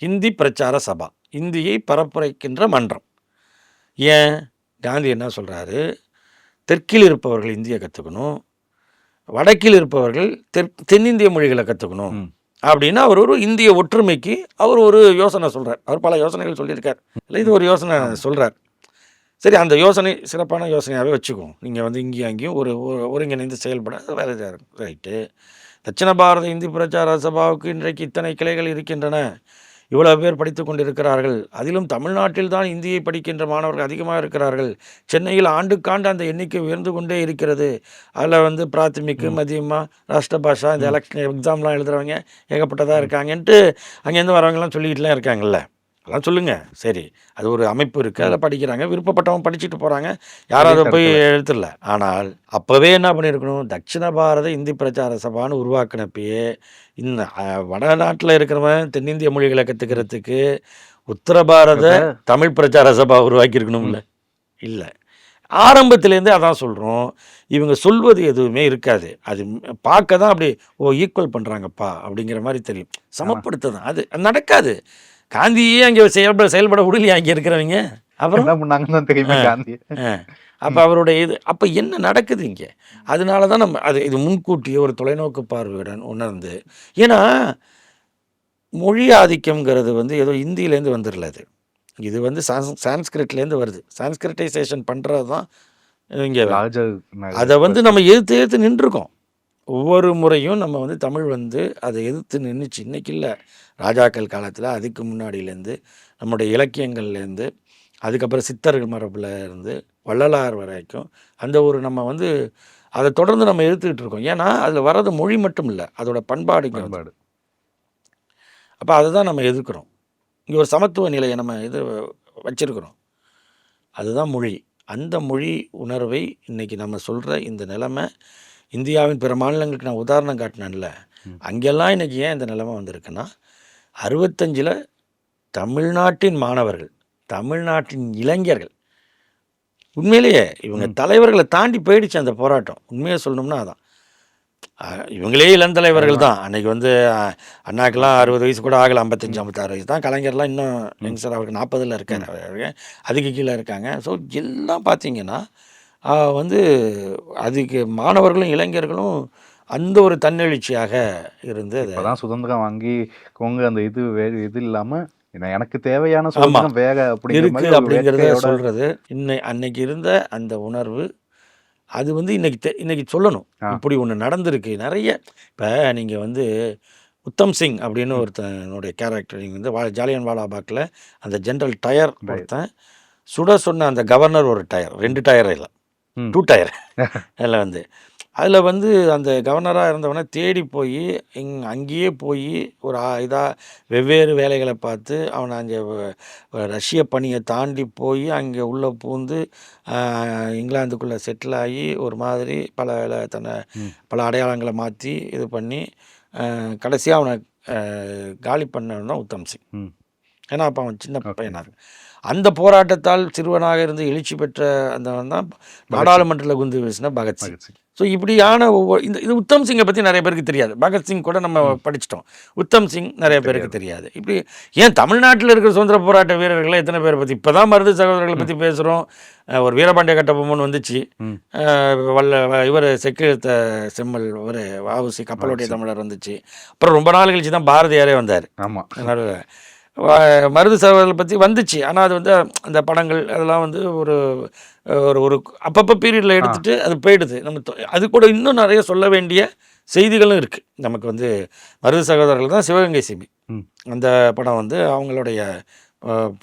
இந்தி பிரச்சார சபா, இந்தியை பரப்புரைக்கின்ற மன்றம். ஏன் காந்தி என்ன சொல்கிறாரு? தெற்கில் இருப்பவர்கள் இந்தியை கற்றுக்கணும், வடக்கில் இருப்பவர்கள் தென்னிந்திய மொழிகளை கற்றுக்கணும் அப்படின்னு அவர் ஒரு இந்திய ஒற்றுமைக்கு அவர் ஒரு யோசனை சொல்கிறார். அவர் பல யோசனைகள் சொல்லியிருக்கார், இல்லை இது ஒரு யோசனை சொல்கிறார். சரி, அந்த யோசனை சிறப்பான யோசனையாகவே வச்சுக்குவோம். நீங்கள் வந்து இங்கேயும் அங்கேயும் ஒரு ஒருங்கிணைந்து செயல்பட வேலை ரைட்டு. தட்சிண பாரத இந்தி பிரச்சார சபாவுக்கு இன்றைக்கு இத்தனை கிளைகள் இருக்கின்றன, இவ்வளோ பேர் படித்து கொண்டிருக்கிறார்கள். அதிலும் தமிழ்நாட்டில் தான் இந்தியை படிக்கின்ற மாணவர்கள் அதிகமாக இருக்கிறார்கள். சென்னையில் ஆண்டுக்காண்டு அந்த எண்ணிக்கை உயர்ந்து கொண்டே இருக்கிறது. அதில் வந்து பிராத்தமிக்கு, மதியமா, ராஷ்டிர பாஷா, இந்த எலெக்ஷன் எக்ஸாம்லாம் எழுதுகிறவங்க ஏகப்பட்டதாக இருக்காங்கன்ட்டு அங்கேருந்து வரவங்கலாம் சொல்லிக்கிட்டுலாம் இருக்காங்கல்ல. அதெல்லாம் சொல்லுங்கள், சரி, அது ஒரு அமைப்பு இருக்குது, அதில் படிக்கிறாங்க, விருப்பப்பட்டவங்க படிச்சுட்டு போகிறாங்க, யாராவது போய் எழுத்துடல. ஆனால் அப்போவே என்ன பண்ணியிருக்கணும்? தட்சிண பாரத இந்தி பிரச்சார சபான்னு உருவாக்கினப்பயே இந்த வடநாட்டில் இருக்கிறவன் தென்னிந்திய மொழிகளை கற்றுக்கிறதுக்கு உத்தர பாரத தமிழ் பிரச்சார சபா உருவாக்கியிருக்கணும்ல. இல்லை, ஆரம்பத்துலேருந்தே அதான் சொல்கிறோம். இவங்க சொல்வது எதுவுமே இருக்காது, அது பார்க்க தான் அப்படி ஈக்குவல் பண்ணுறாங்கப்பா அப்படிங்கிற மாதிரி தெரியும், சமப்படுத்த தான். அது நடக்காது. காந்தியே அங்கே செயல்பட விடலையா அங்கே இருக்கிறவங்க? அப்புறம் என்ன பண்ணாங்கன்னு தெரியுமா காந்தி? அப்போ அவருடைய அப்போ என்ன நடக்குது இங்கே? அதனால தான் நம்ம இது முன்கூட்டியே ஒரு தொலைநோக்கு பார்வையுடன் உணர்ந்து, ஏன்னா மொழி ஆதிக்கம்ங்கிறது வந்து ஏதோ இந்தியிலேருந்து வந்துடல அது. இது வந்து சான்ஸ்கிரிட்லேருந்து வருது. சான்ஸ்கிரிட்டைசேஷன் பண்ணுறது தான் இங்கே. ராஜ அதை வந்து நம்ம எதிர்த்து நின்றுருக்கோம். ஒவ்வொரு முறையும் நம்ம வந்து தமிழ் வந்து அதை எதிர்த்து நின்றுச்சு. இன்றைக்கி இல்லை, ராஜாக்கள் காலத்தில், அதுக்கு முன்னாடியிலேருந்து, நம்முடைய இலக்கியங்கள்லேருந்து, அதுக்கப்புறம் சித்தர்கள் மரபில் இருந்து வள்ளலார் வரைக்கும் அந்த ஒரு நம்ம வந்து அதை தொடர்ந்து நம்ம எதிர்த்துக்கிட்டு இருக்கோம். ஏன்னா அதில் வர்றது மொழி மட்டும் இல்லை, அதோட பண்பாடுங்க. அப்போ அதை தான் நம்ம எதிர்க்கிறோம். இங்கே ஒரு சமத்துவ நிலையை நம்ம வச்சிருக்கிறோம். அதுதான் மொழி. அந்த மொழி உணர்வை இன்றைக்கி நம்ம சொல்கிற இந்த நிலைமை இந்தியாவின் பிற மாநிலங்களுக்கு நான் உதாரணம் காட்டினேன்ல, அங்கெல்லாம் இன்றைக்கி ஏன் இந்த நிலைமை வந்திருக்குன்னா, 65 தமிழ்நாட்டின் மாணவர்கள், தமிழ்நாட்டின் இளைஞர்கள், உண்மையிலேயே இவங்க தலைவர்களை தாண்டி போயிடுச்சு அந்த போராட்டம். உண்மையாக சொல்லணும்னா அதான். இவங்களே இளந்தலைவர்கள் தான். அன்றைக்கி வந்து அண்ணாக்கெல்லாம் 60 வயசு கூட ஆகலை, 55 56 வயசு தான். கலைஞர்லாம் இன்னும் யங்ஸ்டர், அவருக்கு 40 இருக்கார், அதுக்கு கீழே இருக்காங்க. ஸோ எல்லாம் பார்த்தீங்கன்னா வந்து அதுக்கு மாணவர்களும் இளைஞர்களும் அந்த ஒரு தன்னெழுச்சியாக இருந்து அதான் சுதந்திரம் வாங்கி கொங்கு அந்த இது இல்லாமல் எனக்கு தேவையான சுதந்திரம் வேக இருக்கு அப்படிங்கிறத சொல்கிறது. அன்னைக்கு இருந்த அந்த உணர்வு அது வந்து இன்னைக்கு சொல்லணும். இப்படி ஒன்று நடந்திருக்கு நிறைய. இப்போ நீங்கள் வந்து உத்தம் சிங் அப்படின்னு ஒருத்தனுடைய கேரக்டர், நீங்கள் வந்து ஜாலியன் வாலாபாக்கில் அந்த ஜென்ரல் டயர் ஒருத்தன் சுட சொன்ன அந்த கவர்னர் ஒரு டயர், 2 டயர் இல்லை, 2 டயர் அதில் வந்து அதில் வந்து அந்த கவர்னராக இருந்தவனை தேடி போய் அங்கேயே போய் ஒரு வெவ்வேறு வேலைகளை பார்த்து அவனை அங்கே ரஷ்ய பணியை தாண்டி போய் அங்கே உள்ளே பூந்து இங்கிலாந்துக்குள்ளே செட்டில் ஆகி ஒரு மாதிரி பல அடையாளங்களை மாற்றி இது பண்ணி கடைசியாக அவனை காலி பண்ணவன் தான் உத்தம் சிங். ஏன்னா அப்போ அவன் சின்ன பையனாக அந்த போராட்டத்தால் சிறுவனாக இருந்து எழுச்சி பெற்ற அந்த தான் நாடாளுமன்றத்தில் குண்டு வீசின பகத்சிங். ஸோ இப்படியான இது உத்தம் சிங்கை பற்றி நிறைய பேருக்கு தெரியாது. பகத்சிங் கூட நம்ம படிச்சிட்டோம், உத்தம் சிங் நிறைய பேருக்கு தெரியாது. இப்படி ஏன் தமிழ்நாட்டில் இருக்கிற சுதந்திர போராட்ட வீரர்களை எத்தனை பேரை பற்றி இப்போ தான் மருது சகோதரர்களை பற்றி பேசுகிறோம். ஒரு வீரபாண்டிய கட்டபொம்மன் வந்துச்சு, இவர் செக்கிழுத்த செம்மல் ஒரு வஉசி கப்பலோடைய தமிழர் வந்துச்சு. அப்புறம் ரொம்ப நாள் கழிச்சு தான் பாரதியாரே வந்தார். ஆமாம், மருது சகோதரர்களை பற்றி வந்துச்சு. ஆனால் அது வந்து அந்த படங்கள் அதெல்லாம் வந்து ஒரு ஒரு அப்பப்போ பீரியடில் எடுத்துகிட்டு அது போயிடுது. அது கூட இன்னும் நிறைய சொல்ல வேண்டிய செய்திகளும் இருக்குது நமக்கு. வந்து மருது சகோதரர்கள் தான் சிவகங்கை சிபி, அந்த படம் வந்து அவங்களுடைய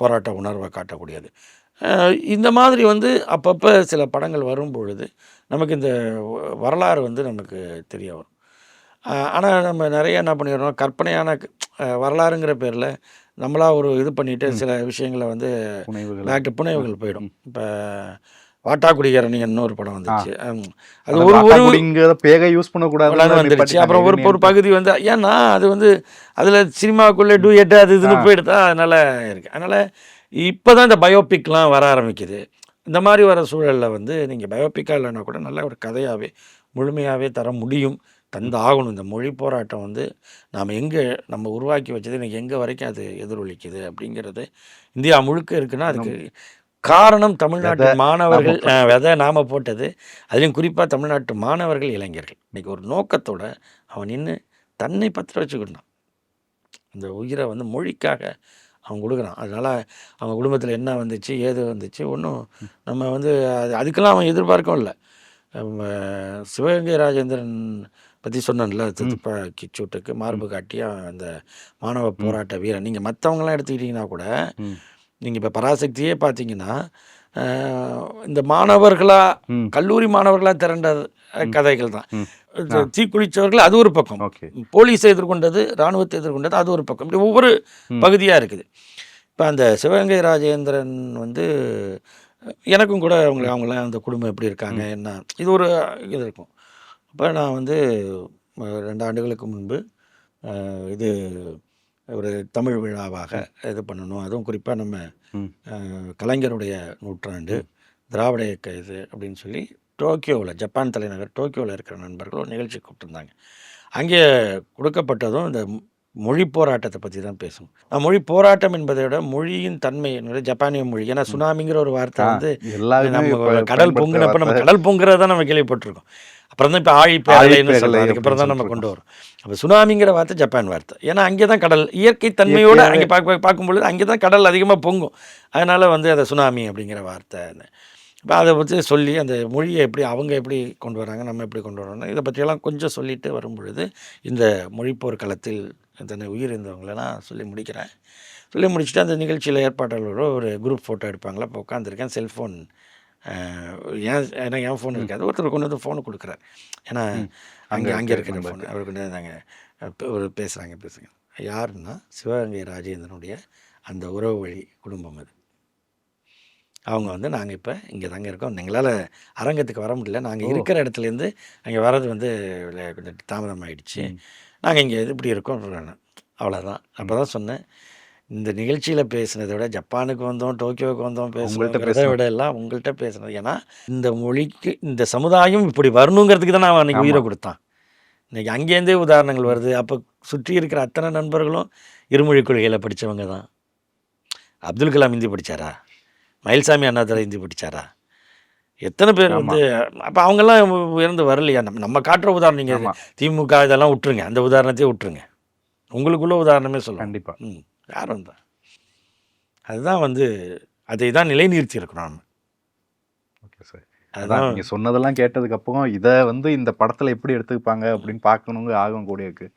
போராட்ட உணர்வை காட்டக்கூடியது. இந்த மாதிரி வந்து அப்பப்போ சில படங்கள் வரும் பொழுது நமக்கு இந்த வரலாறு வந்து நமக்கு தெரிய வரும். ஆனால் நம்ம நிறைய என்ன பண்ணிடுறோம், கற்பனையான வரலாறுங்கிற பேரில் நம்மளா ஒரு இது பண்ணிட்டு சில விஷயங்களை வந்து புனைவுகள் போயிடும். இப்போ வாட்டாக்குடிகரணின்னு ஒரு படம் வந்துச்சு, அது ஒரு பேகை யூஸ் பண்ணக்கூடாது வந்துடுச்சு. அப்புறம் ஒரு பகுதி வந்து ஏன்னா அது வந்து அதில் சினிமாவுக்குள்ளே டூயட்டு அது இதுன்னு போயிடுதா, அதனால் இருக்குது. அதனால் இப்போ தான் இந்த பயோபிக்லாம் வர ஆரம்பிக்குது. இந்த மாதிரி வர சூழலில் வந்து நீங்கள் பயோபிக்காக இல்லைன்னா கூட நல்ல ஒரு கதையாகவே முழுமையாகவே தர முடியும், தந்து ஆகணும். இந்த மொழி போராட்டம் வந்து நாம் நம்ம உருவாக்கி வச்சது இன்றைக்கி எங்கே வரைக்கும் அது எதிரொலிக்குது அப்படிங்கிறது இந்தியா முழுக்க இருக்குன்னா அதுக்கு காரணம் தமிழ்நாட்டு மாணவர்கள் விதை நாம் போட்டது. அதுலேயும் குறிப்பாக தமிழ்நாட்டு மாணவர்கள், இளைஞர்கள் இன்றைக்கி ஒரு நோக்கத்தோடு அவன் நின்று தன்னை பற்ற வச்சுக்கிட்டான். அந்த உயிரை வந்து மொழிக்காக அவன் கொடுக்குறான். அதனால் அவங்க குடும்பத்தில் என்ன வந்துச்சு ஏது வந்துச்சு ஒன்றும் நம்ம வந்து அதுக்கெல்லாம் அவன் எதிர்பார்க்கவும் இல்லை. சிவகங்கை ராஜேந்திரன் பற்றி சொன்னேன்ல, துப்பாக்கி சூட்டுக்கு மார்பு காட்டி அந்த மாணவ போராட்ட வீரன். நீங்கள் மற்றவங்களாம் எடுத்துக்கிட்டிங்கன்னா கூட, நீங்கள் இப்போ பராசக்தியே பார்த்தீங்கன்னா இந்த மாணவர்களாக கல்லூரி மாணவர்களாக திரண்ட கதைகள் தான். தீக்குளித்தவர்கள் அது ஒரு பக்கம், போலீஸை எதிர்கொண்டது, இராணுவத்தை எதிர்கொண்டது அது ஒரு பக்கம், இப்படி ஒவ்வொரு பகுதியாக இருக்குது. இப்போ அந்த சிவகங்கை ராஜேந்திரன் வந்து எனக்கும் கூட அவங்களாம் அந்த குடும்பம் எப்படி இருக்காங்க என்ன இது ஒரு இது இருக்கும். அப்போ நான் வந்து 2 ஆண்டுகளுக்கு முன்பு இது ஒரு தமிழ் விழாவாக இது பண்ணணும், அதுவும் குறிப்பாக நம்ம கலைஞருடைய நூற்றாண்டு திராவிட இயக்க இது அப்படின்னு சொல்லி டோக்கியோவில், ஜப்பான் தலைநகர் டோக்கியோவில் இருக்கிற நண்பர்கள் ஒரு நிகழ்ச்சி கூப்பிட்டுருந்தாங்க. அங்கே கொடுக்கப்பட்டதும் இந்த மொழி போராட்டத்தை பற்றி தான் பேசணும். மொழி போராட்டம் என்பதை விட மொழியின் தன்மை என்பது ஜப்பானிய மொழி. ஏன்னா சுனாமிங்கிற ஒரு வார்த்தை வந்து நம்ம கடல் பொங்குனப்போ நம்ம கடல் பொங்குறத நம்ம கேள்விப்பட்டிருக்கோம். அப்புறம் தான் இப்போ ஆழிப்பேரலைன்னு சொல்கிறோம், ஆழிப்பேரலை அதுக்கப்புறம் தான் நம்ம அப்படின்னு கொண்டு வரோம். அப்போ சுனாமிங்கிற வார்த்தை ஜப்பான் வார்த்தை. ஏன்னா அங்கே தான் கடல் இயற்கை தன்மையோடு அங்கே பார்க்கும்பொழுது அங்கே தான் கடல் அதிகமாக பொங்கும். அதனால் வந்து அதை சுனாமி அப்படிங்கிற வார்த்தை. இப்போ அதை பற்றி சொல்லி அந்த மொழியை எப்படி அவங்க எப்படி கொண்டு வராங்க, நம்ம எப்படி கொண்டு வரோம்னா இதை பற்றியெல்லாம் கொஞ்சம் சொல்லிட்டு வரும் பொழுது இந்த மொழிப்போர் களத்தில் தன்னை உயிர் இருந்தவங்களெல்லாம் சொல்லி முடிக்கிறேன். சொல்லி முடிச்சுட்டு அந்த நிகழ்ச்சியில் ஏற்பாட்டாளரோட ஒரு குரூப் ஃபோட்டோ எடுப்பாங்களா, இப்போ உட்காந்துருக்கேன். செல்ஃபோன் ஏன்னா என் ஃபோன் இருக்காது, ஒருத்தர் கொண்டு வந்து ஃபோனை கொடுக்குறாரு. ஏன்னா அங்கே இருக்கிற ஃபோன் அவர் கொண்டு வந்தாங்க. ஒரு பேசுகிறாங்க யாருன்னா சிவகங்கை ராஜேந்திரனுடைய அந்த உறவு வழி குடும்பம் அது. அவங்க வந்து நாங்கள் இப்போ இங்கே தாங்க இருக்கோம், எங்களால் அரங்கத்துக்கு வர முடியல, நாங்கள் இருக்கிற இடத்துலேருந்து அங்கே வர்றது வந்து கொஞ்சம் தாமதம் ஆகிடுச்சு, நாங்கள் இங்கே இப்படி இருக்கோம். அவ்வளோதான். அப்போ தான் சொன்னேன், இந்த நிகழ்ச்சியில் பேசுனதை விட ஜப்பானுக்கு வந்தோம், டோக்கியோவுக்கு வந்தோம் பேசுகிறத விட எல்லாம் உங்கள்கிட்ட பேசுனது. ஏன்னா இந்த மொழிக்கு இந்த சமுதாயம் இப்படி வரணுங்கிறதுக்கு தான் நான் அன்றைக்கி உயிரை கொடுத்தான். இன்றைக்கி அங்கேருந்தே உதாரணங்கள் வருது. அப்போ சுற்றி இருக்கிற அத்தனை நண்பர்களும் இருமொழி கொள்கையில் படித்தவங்க தான். அப்துல் கலாம் ஹிந்தி படித்தாரா? மயில்சாமி அண்ணாதுரை ஹிந்தி படித்தாரா? எத்தனை பேர் வந்து அப்போ அவங்கெல்லாம் உயர்ந்து வரலையா? நம்ம காட்டுற உதாரணம் நீங்கள் திமுக இதெல்லாம் விட்டுருங்க, அந்த உதாரணத்தையே விட்டுருங்க, உங்களுக்குள்ள உதாரணமே சொல்லுங்கள். கண்டிப்பாக யாரும் தான் அதுதான் வந்து அதை தான் நிலைநிறுத்தி இருக்கணும் நம்ம. ஓகே சார், அதான் நீங்கள் சொன்னதெல்லாம் கேட்டதுக்கப்புறம் இதை வந்து இந்த படத்தில் எப்படி எடுத்துப்பாங்க அப்படின்னு பார்க்கணுங்க ஆகும் கூட இருக்கு.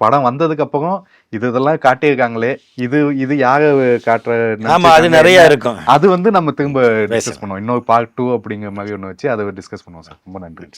படம் வந்ததுக்கப்புறம் இதெல்லாம் காட்டியிருக்காங்களே, இது யாரை காட்டுற, அது நிறையா இருக்கும். அது வந்து நம்ம திரும்ப டிஸ்கஸ் பண்ணுவோம். இன்னொரு பார்ட் 2 அப்படிங்கிற மாதிரி ஒன்று வச்சு அதை டிஸ்கஸ் பண்ணுவோம் சார். ரொம்ப நன்றி.